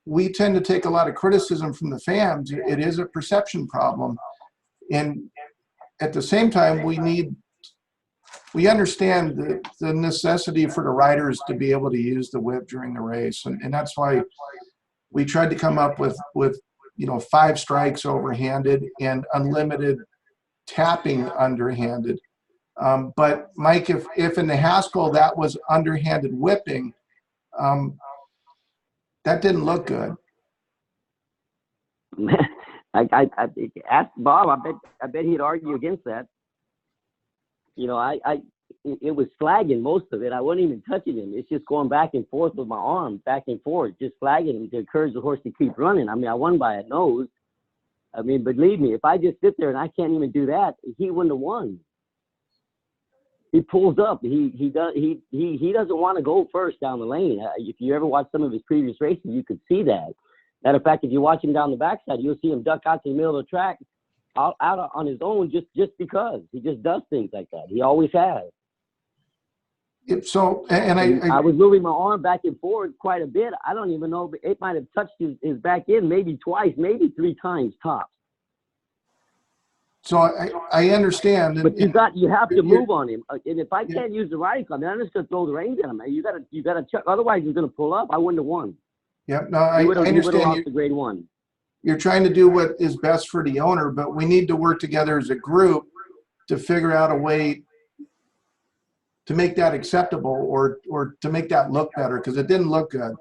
we tend to take a lot of criticism from the fans. It is a perception problem. And at the same time, we understand the necessity for the riders to be able to use the whip during the race. And that's why we tried to come up with 5 strikes overhanded and unlimited tapping underhanded. But Mike, if in the Haskell that was underhanded whipping, that didn't look good. I asked Bob. I bet he'd argue against that. It was flagging most of it. I wasn't even touching him. It's just going back and forth with my arm, back and forth, just flagging him to encourage the horse to keep running. I won by a nose. Believe me, if I just sit there and I can't even do that, he wouldn't have won. He pulls up. He doesn't want to go first down the lane. If you ever watch some of his previous races, you could see that. Matter of fact, if you watch him down the backside, you'll see him duck out to the middle of the track out on his own just because. He just does things like that. He always has. So, and I was moving my arm back and forth quite a bit. I don't even know, but it might have touched his back end maybe twice, maybe 3 times tops. So I understand. But you have to move on him. And if I can't use the riding club, then I'm just going to throw the reins at him. You got to check. Otherwise, he's going to pull up. I wouldn't have won. Yep. No, I understand. He would have lost the grade 1. You're trying to do what is best for the owner, but we need to work together as a group to figure out a way to make that acceptable or to make that look better, because it didn't look good.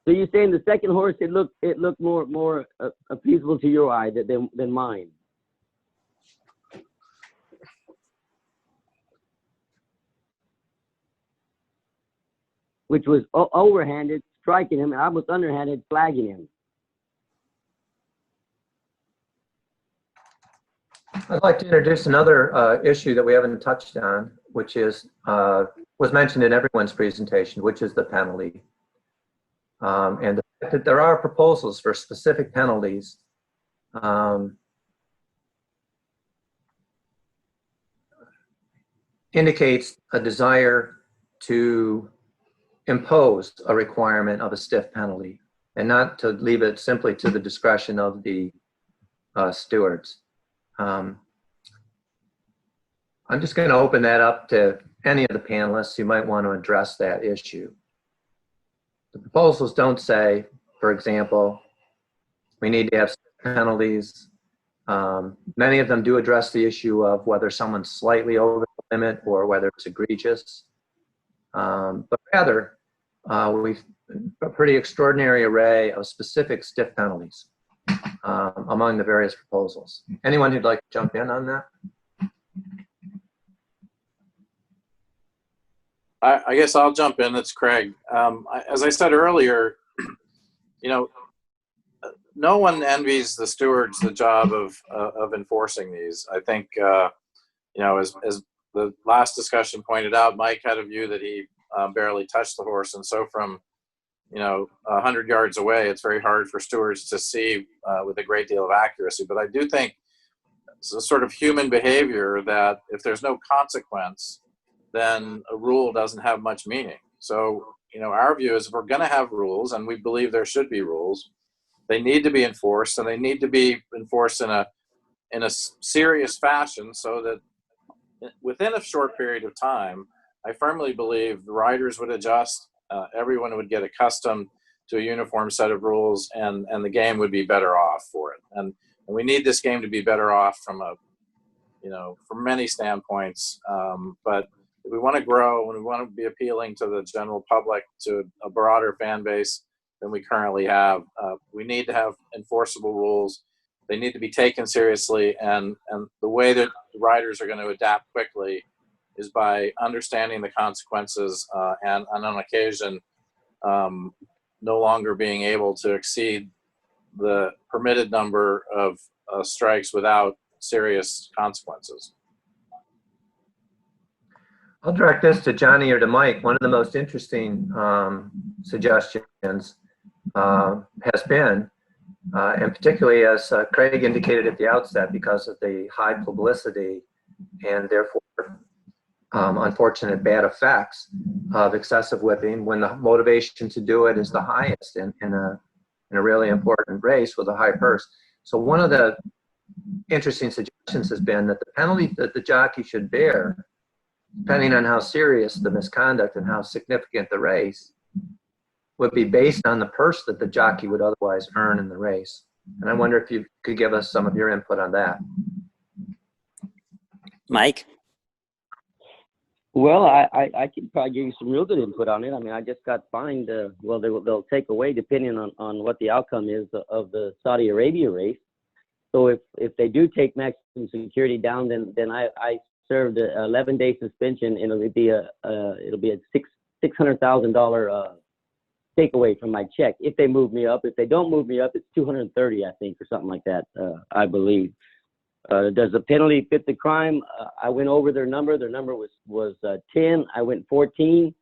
So you're saying the second horse, it looked more appeasable to your eye than mine? Which was overhanded, striking him, and I was underhanded, flagging him. I'd like to introduce another issue that we haven't touched on, which is was mentioned in everyone's presentation, which is the penalty. And the fact that there are proposals for specific penalties indicates a desire to impose a requirement of a stiff penalty and not to leave it simply to the discretion of the stewards. I'm just going to open that up to any of the panelists who might want to address that issue. The proposals don't say, for example, we need to have penalties. Many of them do address the issue of whether someone's slightly over the limit or whether it's egregious. But rather, we've a pretty extraordinary array of specific stiff penalties among the various proposals. Anyone who'd like to jump in on that? I guess I'll jump in. It's Craig. As I said earlier, you know, no one envies the stewards the job of enforcing these. I think, you know, as the last discussion pointed out, Mike had a view that he barely touched the horse, and so from, you know, 100 yards away, it's very hard for stewards to see with a great deal of accuracy. But I do think it's a sort of human behavior that if there's no consequence, then a rule doesn't have much meaning. So, you know, our view is if we're going to have rules, and we believe there should be rules, they need to be enforced, and they need to be enforced in a serious fashion so that within a short period of time, I firmly believe the riders would adjust, everyone would get accustomed to a uniform set of rules, and the game would be better off for it. And we need this game to be better off from a, you know, from many standpoints. But if we want to grow, and we want to be appealing to the general public, to a broader fan base than we currently have, we need to have enforceable rules. They need to be taken seriously, and the way that the riders are going to adapt quickly is by understanding the consequences and on occasion no longer being able to exceed the permitted number of strikes without serious consequences. I'll direct this to Johnny or to Mike. One of the most interesting suggestions has been, and particularly as Craig indicated at the outset, because of the high publicity and therefore unfortunate bad effects of excessive whipping, when the motivation to do it is the highest in a really important race with a high purse. So one of the interesting suggestions has been that the penalty that the jockey should bear, depending on how serious the misconduct and how significant the race, would be based on the purse that the jockey would otherwise earn in the race. And I wonder if you could give us some of your input on that. Mike? Well, I could probably give you some real good input on it. I mean, I just got fined. Well, they'll take away depending on what the outcome is of the Saudi Arabia race. So if they do take maximum security down, then I served an 11-day suspension, and it'll be a $600,000 takeaway from my check if they move me up. If they don't move me up, it's $230, I think, or something like that. I believe. Does the penalty fit the crime? I went over their number. Their number was 10. I went 14.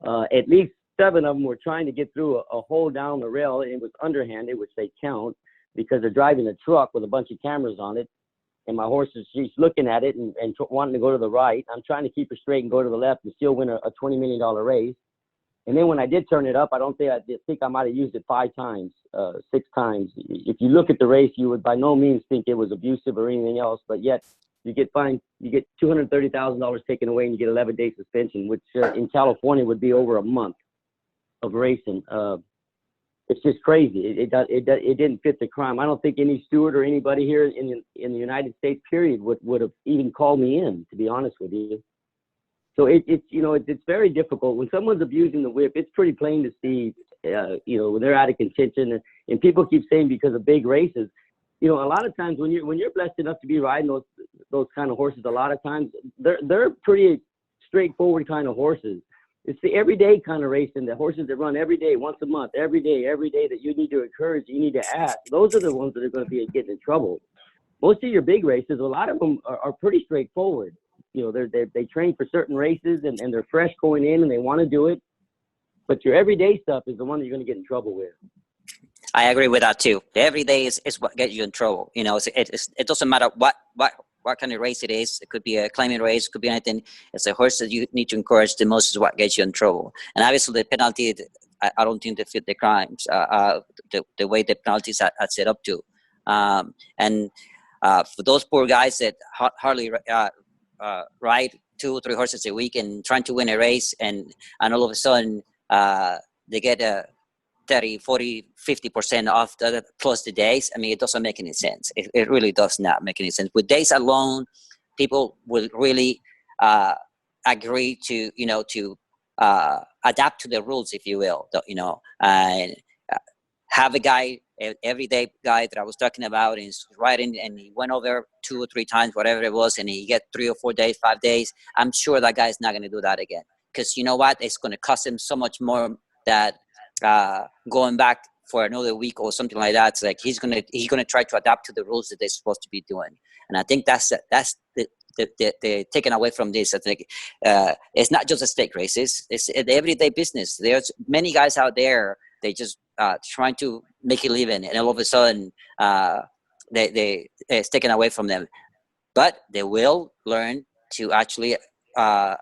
At least 7 of them were trying to get through a hole down the rail. It was underhanded, which they count because they're driving a truck with a bunch of cameras on it. And my horse she's looking at it and wanting to go to the right. I'm trying to keep her straight and go to the left and still win a $20 million race. And then when I did turn it up, I think I might have used it 5 times, 6 times. If you look at the race, you would by no means think it was abusive or anything else, but yet you get fined, you get $230,000 taken away, and you get 11-day suspension, which in California would be over a month of racing. It's just crazy. It didn't fit the crime. I don't think any steward or anybody here in the United States, period, would have even called me in, to be honest with you. So it's very difficult when someone's abusing the whip. It's pretty plain to see, when they're out of contention, and people keep saying because of big races, a lot of times when you're blessed enough to be riding those kind of horses, a lot of times they're pretty straightforward kind of horses. It's the everyday kind of racing, the horses that run every day, once a month, every day that you need to encourage, you need to ask. Those are the ones that are going to be getting in trouble. most of your big races, a lot of them are pretty straightforward. You know, they train for certain races and they're fresh going in and they want to do it. But your everyday stuff is the one that you're going to get in trouble with. I agree with that too. The everyday is what gets you in trouble. You know, it doesn't matter what kind of race it is. It could be a climbing race, it could be anything. It's a horse that you need to encourage the most is what gets you in trouble. And obviously the penalty, I don't think they fit the crimes, the way the penalties are set up to. And for those poor guys that hardly ride 2 or 3 horses a week and trying to win a race, and all of a sudden they get a 30, 40, 50% off plus the days. I mean, it doesn't make any sense. It really does not make any sense. With days alone, people will really agree to, you know, to adapt to the rules, if you will, you know, and have a guy, everyday guy that I was talking about is riding and he went over 2 or 3 times, whatever it was, and he get 3 or 4 days, 5 days. I'm sure that guy is not going to do that again. Because you know what? It's going to cost him so much more that going back for another week or something like that. It's like he's gonna try to adapt to the rules that they're supposed to be doing. And I think that's the taken away from this. I think it's not just the stake races; it's the everyday business. There's many guys out there. They just trying to make a living, and all of a sudden it's taken away from them. But they will learn to actually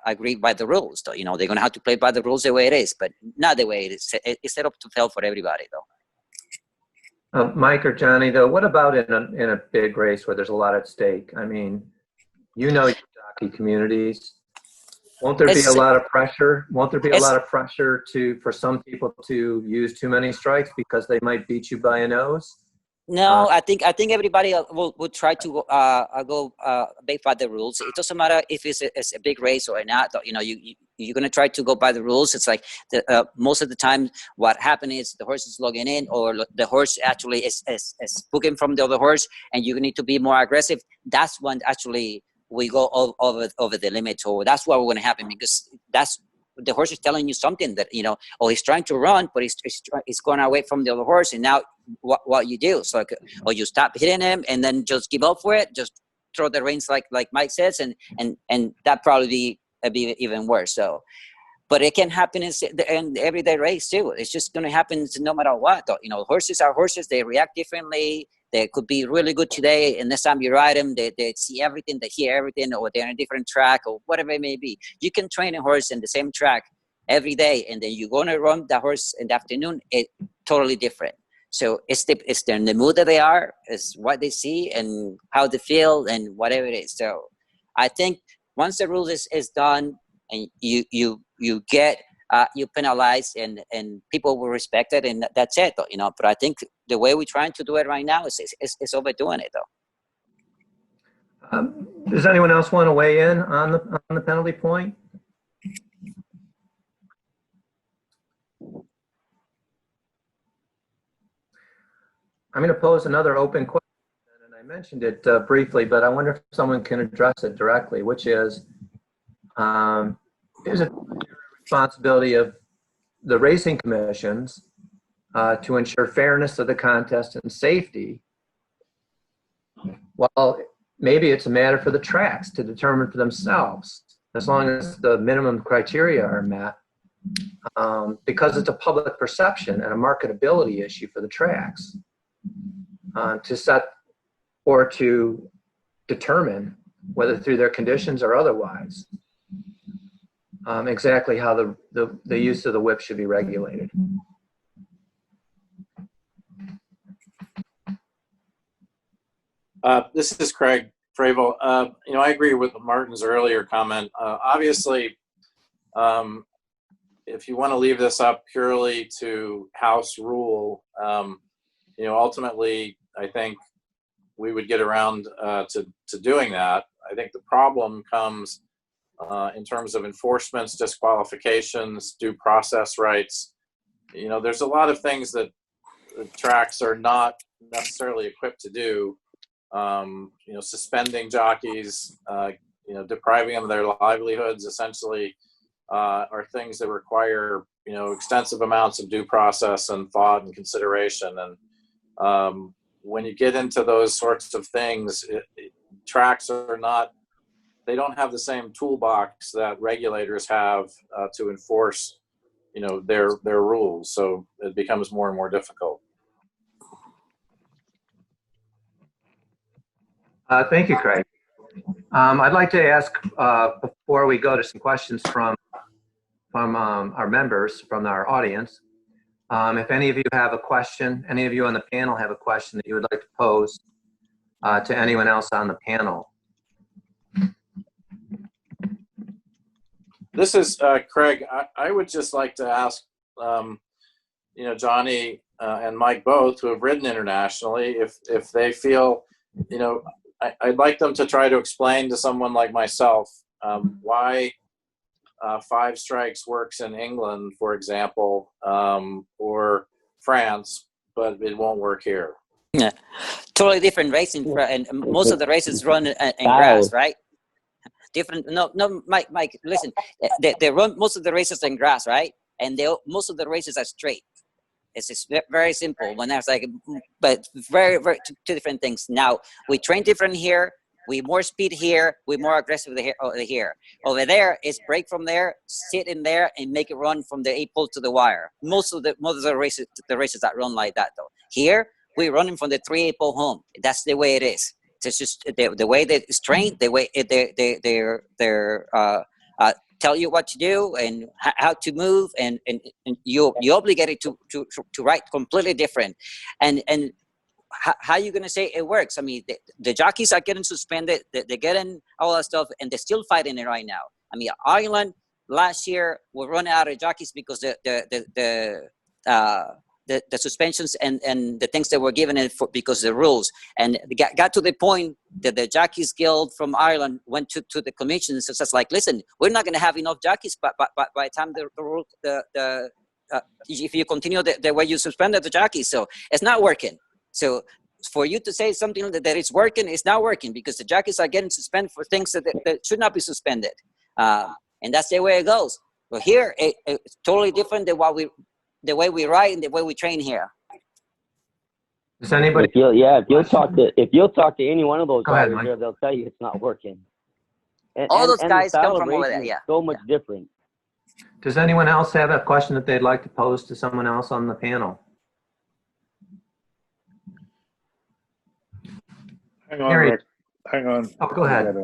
agree by the rules, though. You know, they're going to have to play by the rules the way it is, but not the way it is. It's set up to fail for everybody, though. Mike or Johnny, though, what about in a big race where there's a lot at stake? I mean, you know, your jockey communities. Won't there be a lot of pressure? Won't there be a lot of pressure for some people to use too many strikes because they might beat you by a nose? No, I think everybody will try to go by the rules. It doesn't matter if it's a big race or not. You know, you're gonna try to go by the rules. It's like most of the time, what happens is the horse is logging in, or the horse actually is booking from the other horse, and you need to be more aggressive. That's when actually we go over the limit. So that's what will gonna happen, because that's the horse is telling you something that, you know, oh, he's trying to run, but he's going away from the other horse, and now what you do? So, or you stop hitting him and then just give up for it, just throw the reins like Mike says, and that probably be even worse. So, but it can happen in everyday race too. It's just going to happen no matter what. You know, horses are horses. They react differently. They could be really good today, and next time you ride them, they see everything, they hear everything, or they're on a different track, or whatever it may be. You can train a horse in the same track every day, and then you're going to run the horse in the afternoon. It's totally different. So it's in the mood that they are, it's what they see and how they feel and whatever it is. So I think once the rules is done and you get you penalize and people will respect it, and that's it, you know. But I think the way we're trying to do it right now is overdoing it, though. Does anyone else want to weigh in on the penalty point? I'm going to pose another open question, and I mentioned it briefly, but I wonder if someone can address it directly, which is it the responsibility of the racing commissions to ensure fairness of the contest and safety? Well, maybe it's a matter for the tracks to determine for themselves, as long as the minimum criteria are met, because it's a public perception and a marketability issue for the tracks. To set or to determine, whether through their conditions or otherwise, exactly how the use of the whip should be regulated. This is Craig Fravel. You know, I agree with Martin's earlier comment. Obviously, if you want to leave this up purely to House rule, you know, ultimately, I think we would get around to doing that. I think the problem comes in terms of enforcements, disqualifications, due process rights. You know, there's a lot of things that the tracks are not necessarily equipped to do. You know, suspending jockeys, you know, depriving them of their livelihoods, essentially, are things that require, you know, extensive amounts of due process and thought and consideration. And when you get into those sorts of things, tracks are not, they don't have the same toolbox that regulators have to enforce, their rules. So it becomes more and more difficult. Thank you, Craig. I'd like to ask, before we go to some questions from our members, from our audience, if any of you have a question, any of you on the panel have a question that you would like to pose to anyone else on the panel. This is Craig. I would just like to ask, Johnny and Mike both, who have ridden internationally, if they feel, I'd like them to try to explain to someone like myself why 5 strikes works in England, for example, or France, but it won't work here. Yeah, totally different racing, and most of the races run in grass, right? Different. No, Mike, listen. They run most of the races in grass, right? And most of the races are straight. It's just very simple. When I was like, but very, very two different things. Now we train different here. We more speed here. We more aggressive over here. Over there is break from there, sit in there, and make it run from the 8-pole to the wire. Most of the races that run like that though. Here we're running from the 3 8-pole home. That's the way it is. It's just the way that it's trained, the way they're tell you what to do and how to move, and you're obligated to ride completely different. And how are you going to say it works? I mean, the jockeys are getting suspended, they're getting all that stuff, and they're still fighting it right now. I mean, Ireland last year were running out of jockeys because the suspensions and the things that were given in for because of the rules, and got to the point that the Jockeys Guild from Ireland went to the commission and says like, listen, we're not going to have enough jockeys by the time if you continue the way you suspended the jockeys, so it's not working. So for you to say something that it's working, it's not working because the jockeys are getting suspended for things that should not be suspended, and that's the way it goes. But here, it's totally different than the way we ride and the way we train here. Does anybody? If you'll talk to any one of those riders here, they'll tell you it's not working. All those guys come from over there. Yeah. So much different. Does anyone else have a question that they'd like to pose to someone else on the panel? Hang on, Rick. Hang on. Oh, go ahead.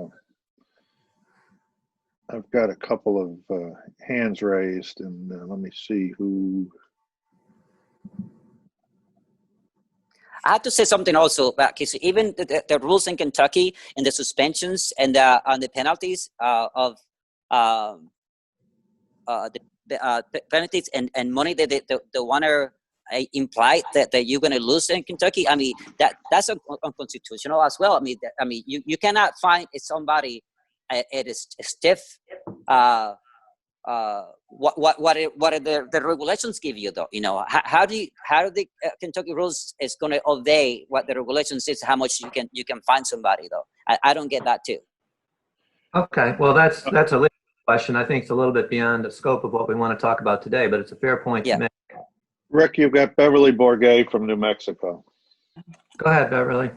I've got a couple of hands raised, and let me see who. I have to say something also about even the rules in Kentucky and the suspensions and on the penalties of the penalties and money that the winner implied that you're going to lose in Kentucky. I mean that's unconstitutional as well. I mean you cannot find somebody at a stiff. What the regulations give you though? How do the Kentucky rules is going to obey what the regulations is? How much you can find somebody though? I don't get that too. Okay, well that's a legal question. I think it's a little bit beyond the scope of what we want to talk about today, but it's a fair point to make. Rick, you've got Beverly Bourget from New Mexico. Go ahead, Beverly.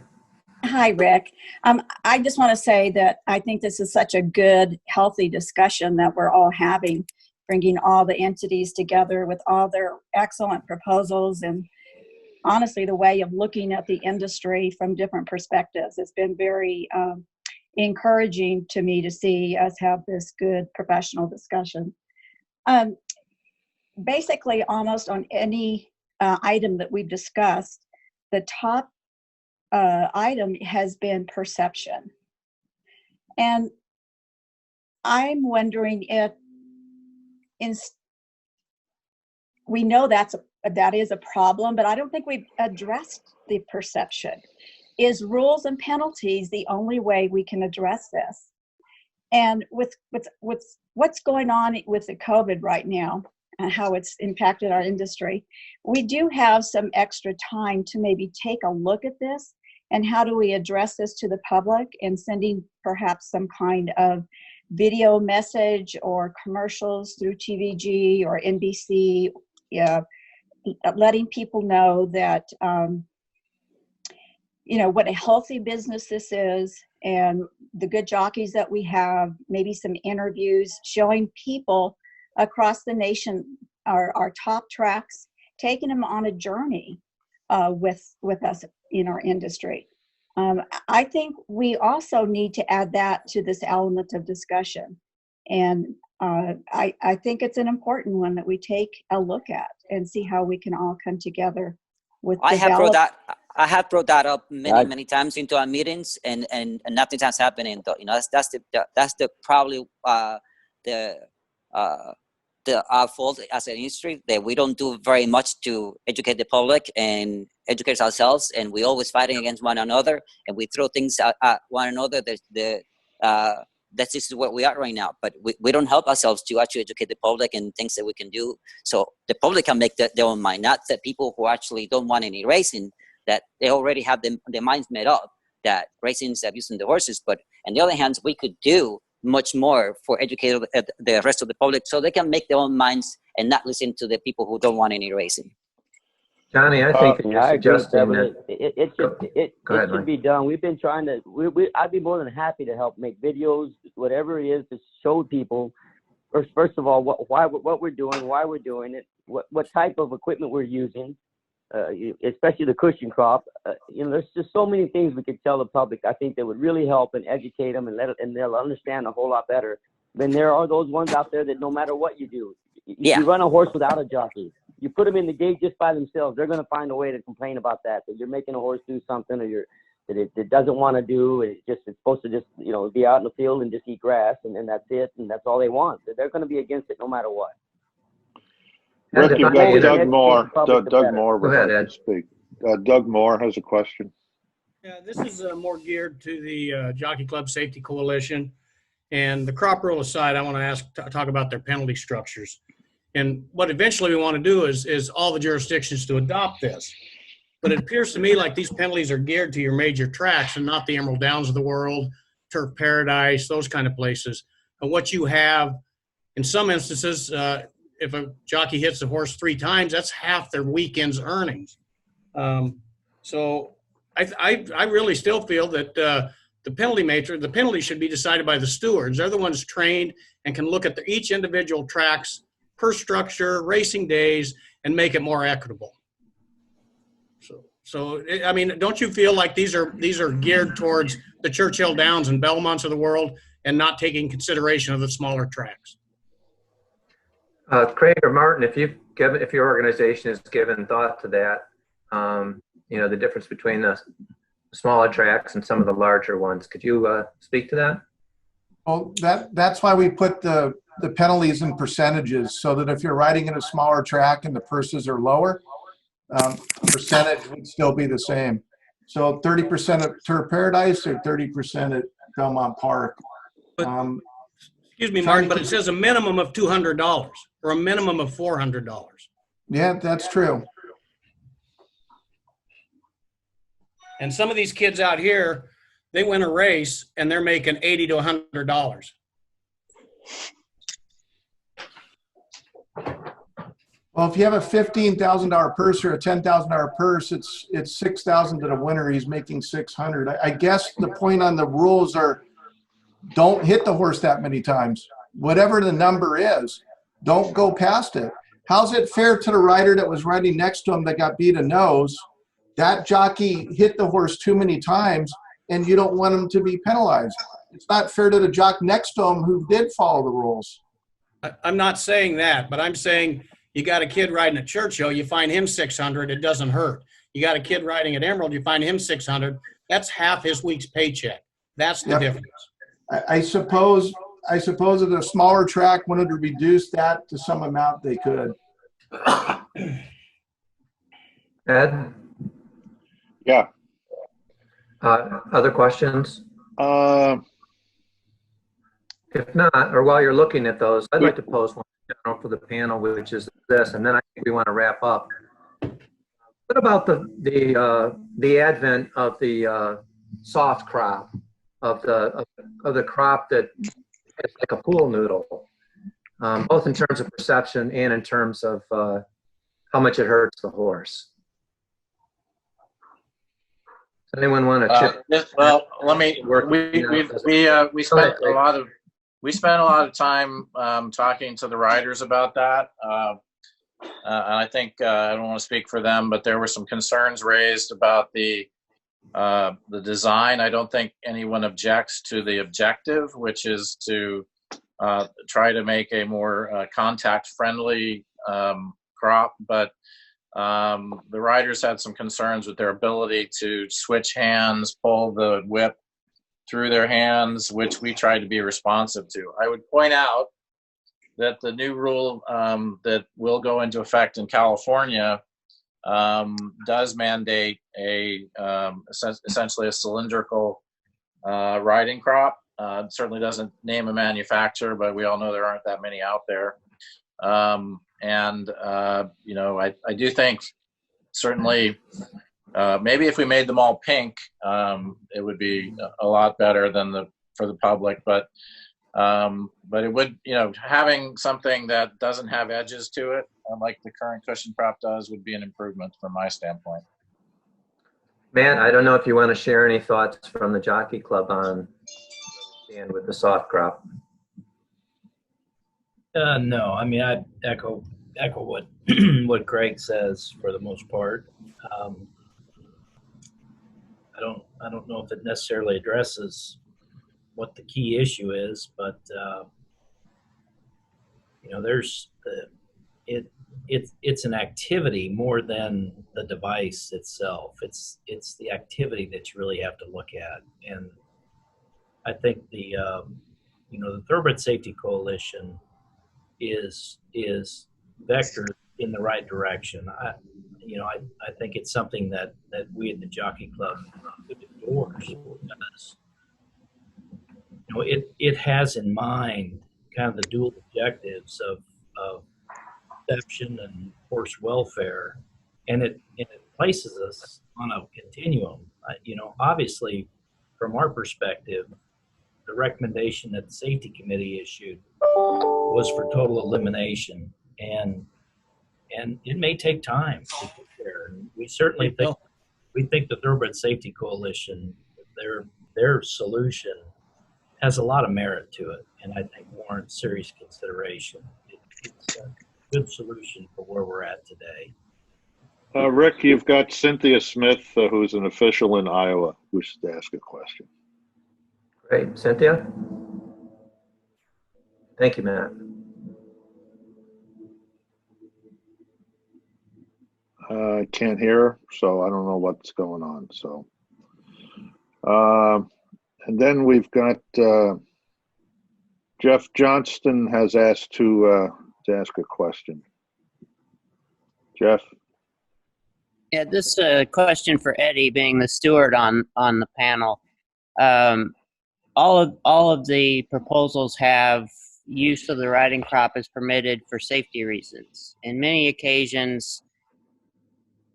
Hi, Rick. I just want to say that I think this is such a good, healthy discussion that we're all having, bringing all the entities together with all their excellent proposals and honestly the way of looking at the industry from different perspectives. It's been very encouraging to me to see us have this good professional discussion. Basically, almost on any item that we've discussed, the top item has been perception. And I'm wondering if we know that is a problem, but I don't think we've addressed the perception. Is rules and penalties the only way we can address this? And with what's going on with the COVID right now and how it's impacted our industry, we do have some extra time to maybe take a look at this and how do we address this to the public, and sending perhaps some kind of video message or commercials through TVG or NBC, letting people know that you know, what a healthy business this is and the good jockeys that we have, maybe some interviews showing people across the nation our top tracks, taking them on a journey with us in our industry. I think we also need to add that to this element of discussion. And I think it's an important one that we take a look at and see how we can all come together with I have brought that up many times into our meetings, and nothing has happening. You know, that's the probably our fault as an industry, that we don't do very much to educate the public and educate ourselves, and we're always fighting against one another, and we throw things at one another. This is where we are right now, but we don't help ourselves to actually educate the public and things that we can do so the public can make their own mind, not the people who actually don't want any racing, that they already have their minds made up that racing is abusing the horses. But on the other hand, we could do much more for educating the rest of the public so they can make their own minds and not listen to the people who don't want any racing. Johnny, I think you're suggesting that it should be done. We've been trying to. I'd be more than happy to help make videos, whatever it is, to show people. First of all, what we're doing, why we're doing it, what type of equipment we're using, especially the cushion crop. You know, there's just so many things we could tell the public. I think that would really help and educate them, and they'll understand a whole lot better. Then there are those ones out there that no matter what you do, you run a horse without a jockey. You put them in the gate just by themselves, they're going to find a way to complain about that you're making a horse do something, or that it doesn't want to do. It's supposed to just, you know, be out in the field and just eat grass, and that's it, and that's all they want. They're going to be against it no matter what. Rick, you've got Doug Moore. Doug Moore would like Ed. to speak. Doug Moore has a question. Yeah, this is more geared to the Jockey Club Safety Coalition. And the crop rule aside, I want to talk about their penalty structures. And what eventually we want to do is all the jurisdictions to adopt this. But it appears to me like these penalties are geared to your major tracks and not the Emerald Downs of the world, Turf Paradise, those kind of places. And what you have, in some instances, if a jockey hits a horse 3 times, that's half their weekend's earnings. So I really still feel that the penalty should be decided by the stewards. They're the ones trained and can look at each individual tracks per structure, racing days, and make it more equitable. So I mean, don't you feel like these are geared towards the Churchill Downs and Belmonts of the world and not taking consideration of the smaller tracks? Craig or Martin, if your organization has given thought to that, you know, the difference between the smaller tracks and some of the larger ones, could you speak to that? Well, that's why we put the penalties in percentages, so that if you're riding in a smaller track and the purses are lower, percentage would still be the same. So 30% at Turf Paradise or 30% at Belmont Park. Excuse me, Martin, but it says a minimum of $200 or a minimum of $400. Yeah, that's true. And some of these kids out here, they win a race and they're making $80 to $100. Well, if you have a $15,000 purse or a $10,000 purse, it's $6,000 to the winner. He's making $600. I guess the point on the rules are, don't hit the horse that many times. Whatever the number is, don't go past it. How's it fair to the rider that was riding next to him that got beat a nose? That jockey hit the horse too many times, and you don't want him to be penalized. It's not fair to the jock next to him who did follow the rules. I'm not saying that, but I'm saying you got a kid riding at Churchill, you find him $600, it doesn't hurt. You got a kid riding at Emerald, you find him $600, that's half his week's paycheck. That's the difference. I suppose if a smaller track wanted to reduce that to some amount, they could. Ed? Yeah. Other questions? If not, or while you're looking at those, I'd like to pose one for the panel, which is this, and then I think we want to wrap up. What about the advent of the soft crop, of the crop that is like a pool noodle, both in terms of perception and in terms of how much it hurts the horse? Anyone want to chip? Well, let me. We spent a lot of time talking to the riders about that, and I think I don't want to speak for them, but there were some concerns raised about the design. I don't think anyone objects to the objective, which is to try to make a more contact-friendly crop, but the riders had some concerns with their ability to switch hands, pull the whip through their hands, which we tried to be responsive to. I would point out that the new rule that will go into effect in California does mandate essentially a cylindrical riding crop. It certainly doesn't name a manufacturer, but we all know there aren't that many out there. I do think certainly maybe if we made them all pink, it would be a lot better than for the public. But it would, having something that doesn't have edges to it, like the current cushion prop does, would be an improvement from my standpoint. Matt, I don't know if you want to share any thoughts from the Jockey Club on stand with the soft crop. No, I mean, I echo what what Greg says for the most part. I don't know if it necessarily addresses what the key issue is, but it's an activity more than the device itself. It's the activity that you really have to look at, and I think the Thoroughbred Safety Coalition is vectored in the right direction. I think it's something that we at the Jockey Club could endorse because it has in mind kind of the dual objectives of perception and horse welfare, and it places us on a continuum. Obviously, from our perspective, the recommendation that the safety committee issued was for total elimination, and it may take time to get there. And we certainly think the Thoroughbred Safety Coalition, their solution has a lot of merit to it, and I think warrants serious consideration. It's a good solution for where we're at today. Rick, you've got Cynthia Smith, who's an official in Iowa, who wishes to ask a question. Great. Cynthia? Thank you, Matt. I can't hear her, so I don't know what's going on. So, and then we've got Jeff Johnston has asked to ask a question. Jeff? Yeah, this question for Eddie, being the steward on the panel. All of the proposals have use of the riding crop is permitted for safety reasons. In many occasions,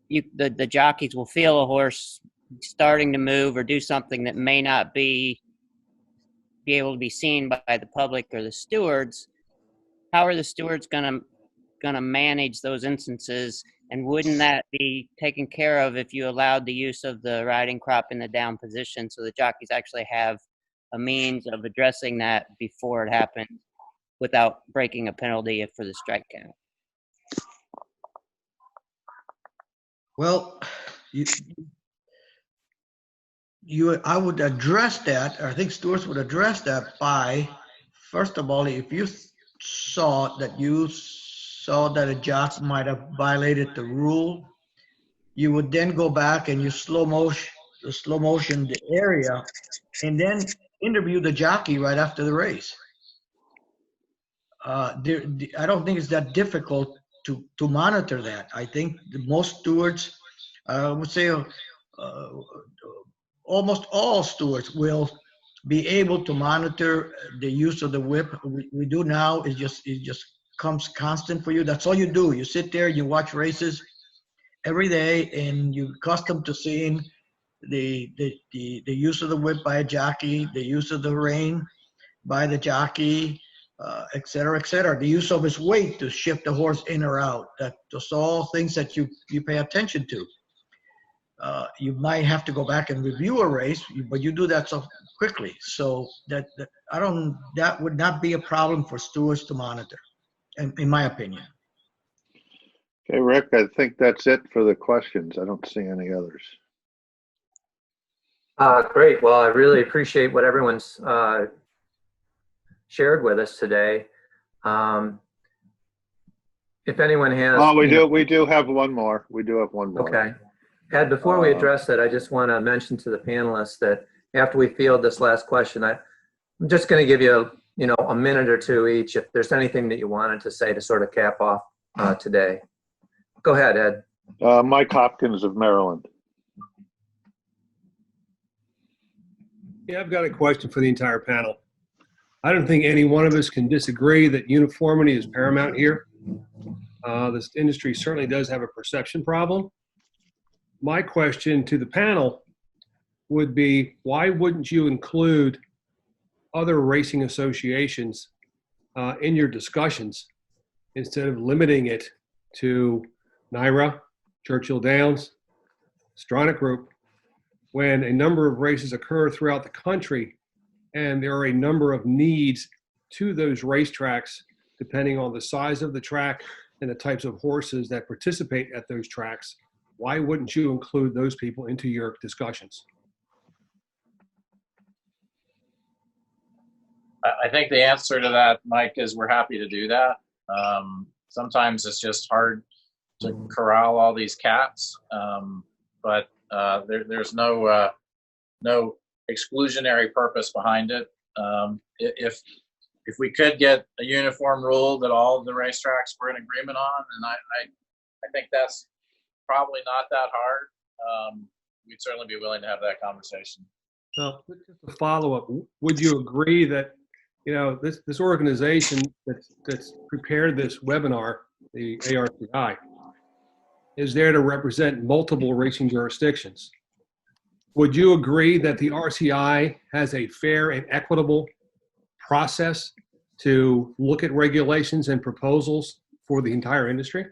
the jockeys will feel a horse starting to move or do something that may not be able to be seen by the public or the stewards. How are the stewards gonna manage those instances? And wouldn't that be taken care of if you allowed the use of the riding crop in the down position, so the jockeys actually have a means of addressing that before it happens without breaking a penalty for the strike count? Well, I would address that, or I think stewards would address that by, first of all, if you saw that a jockey might have violated the rule, you would then go back and you slow motion the area, and then interview the jockey right after the race. I don't think it's that difficult to monitor that. I think most stewards, I would say almost all stewards will be able to monitor the use of the whip. We do now is it just comes constant for you. That's all you do. You sit there, you watch races every day, and you're accustomed to seeing the use of the whip by a jockey, the use of the rein by the jockey, et cetera, et cetera. The use of his weight to shift the horse in or out. That's all things that you pay attention to. you might have to go back and review a race, but you do that so quickly. So that would not be a problem for stewards to monitor, in my opinion. Okay, Rick, I think that's it for the questions. I don't see any others. Great. Well, I really appreciate what everyone's shared with us today. If anyone has, oh, we do have one more. We do have one more. Okay. Ed, before we address it, I just want to mention to the panelists that after we field this last question, I'm just going to give you, a minute or two each if there's anything that you wanted to say to sort of cap off today. Go ahead, Ed. Mike Hopkins of Maryland. Yeah, I've got a question for the entire panel. I don't think any one of us can disagree that uniformity is paramount here. This industry certainly does have a perception problem. My question to the panel would be, why wouldn't you include other racing associations in your discussions instead of limiting it to NYRA, Churchill Downs, Stronach Group, when a number of races occur throughout the country and there are a number of needs to those racetracks depending on the size of the track and the types of horses that participate at those tracks? Why wouldn't you include those people into your discussions? I think the answer to that, Mike, is we're happy to do that. Sometimes it's just hard to corral all these cats, but there's no exclusionary purpose behind it. If we could get a uniform rule that all of the racetracks were in agreement on, and I think that's probably not that hard. We'd certainly be willing to have that conversation. So just a follow-up, would you agree that this organization that's prepared this webinar, the ARCI, is there to represent multiple racing jurisdictions? Would you agree that the RCI has a fair and equitable process to look at regulations and proposals for the entire industry?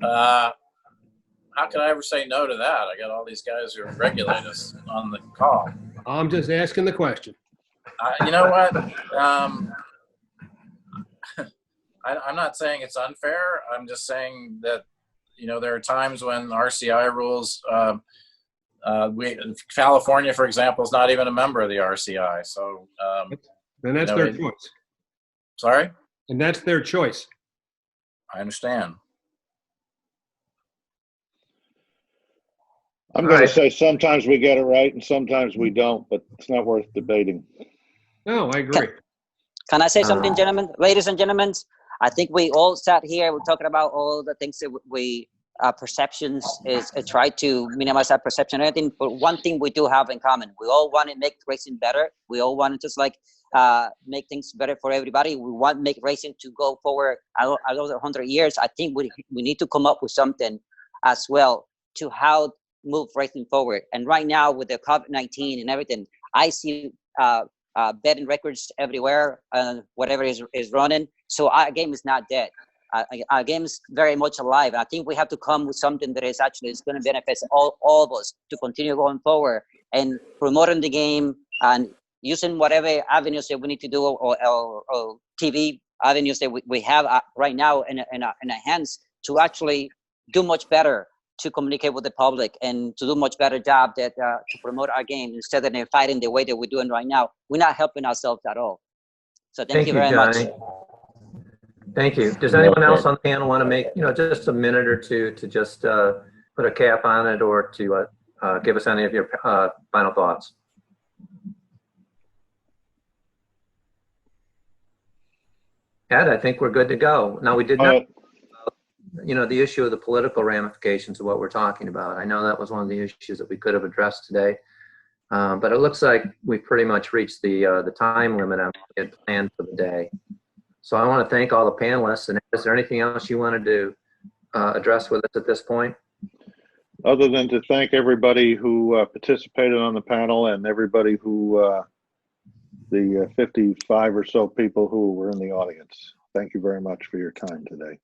How can I ever say no to that? I got all these guys who regulate us on the call. I'm just asking the question. You know what? I'm not saying it's unfair. I'm just saying that, there are times when RCI rules, California, for example, is not even a member of the RCI. So, then that's their choice. Sorry? And that's their choice. I understand. I'm going to say sometimes we get it right and sometimes we don't, but it's not worth debating. No, I agree. Can I say something, gentlemen? Ladies and gentlemen, I think we all sat here, we're talking about all the things that we perceptions is try to minimize that perception and everything, but one thing we do have in common, we all want to make racing better. We all want to just make things better for everybody. We want to make racing to go forward another 100 years. I think we need to come up with something as well to how move racing forward. And right now with the COVID-19 and everything, I see betting records everywhere, whatever is running. So our game is not dead. Our game is very much alive. I think we have to come with something that is going to benefit all of us to continue going forward and promoting the game and using whatever avenues that we need to do or TV avenues that we have right now in our hands to actually do much better to communicate with the public and to do much better job to promote our game instead of fighting the way that we're doing right now. We're not helping ourselves at all. So thank you very much. Thank you. Does anyone else on the panel want to make, just a minute or two to just put a cap on it or to give us any of your final thoughts? Ed, I think we're good to go. Now, we did not, the issue of the political ramifications of what we're talking about. I know that was one of the issues that we could have addressed today, but it looks like we've pretty much reached the time limit on what we had planned for the day. So I want to thank all the panelists. And is there anything else you wanted to address with us at this point? Other than to thank everybody who participated on the panel and everybody who, the 55 or so people who were in the audience. Thank you very much for your time today.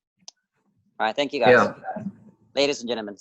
All right, thank you guys, Yeah. ladies and gentlemen.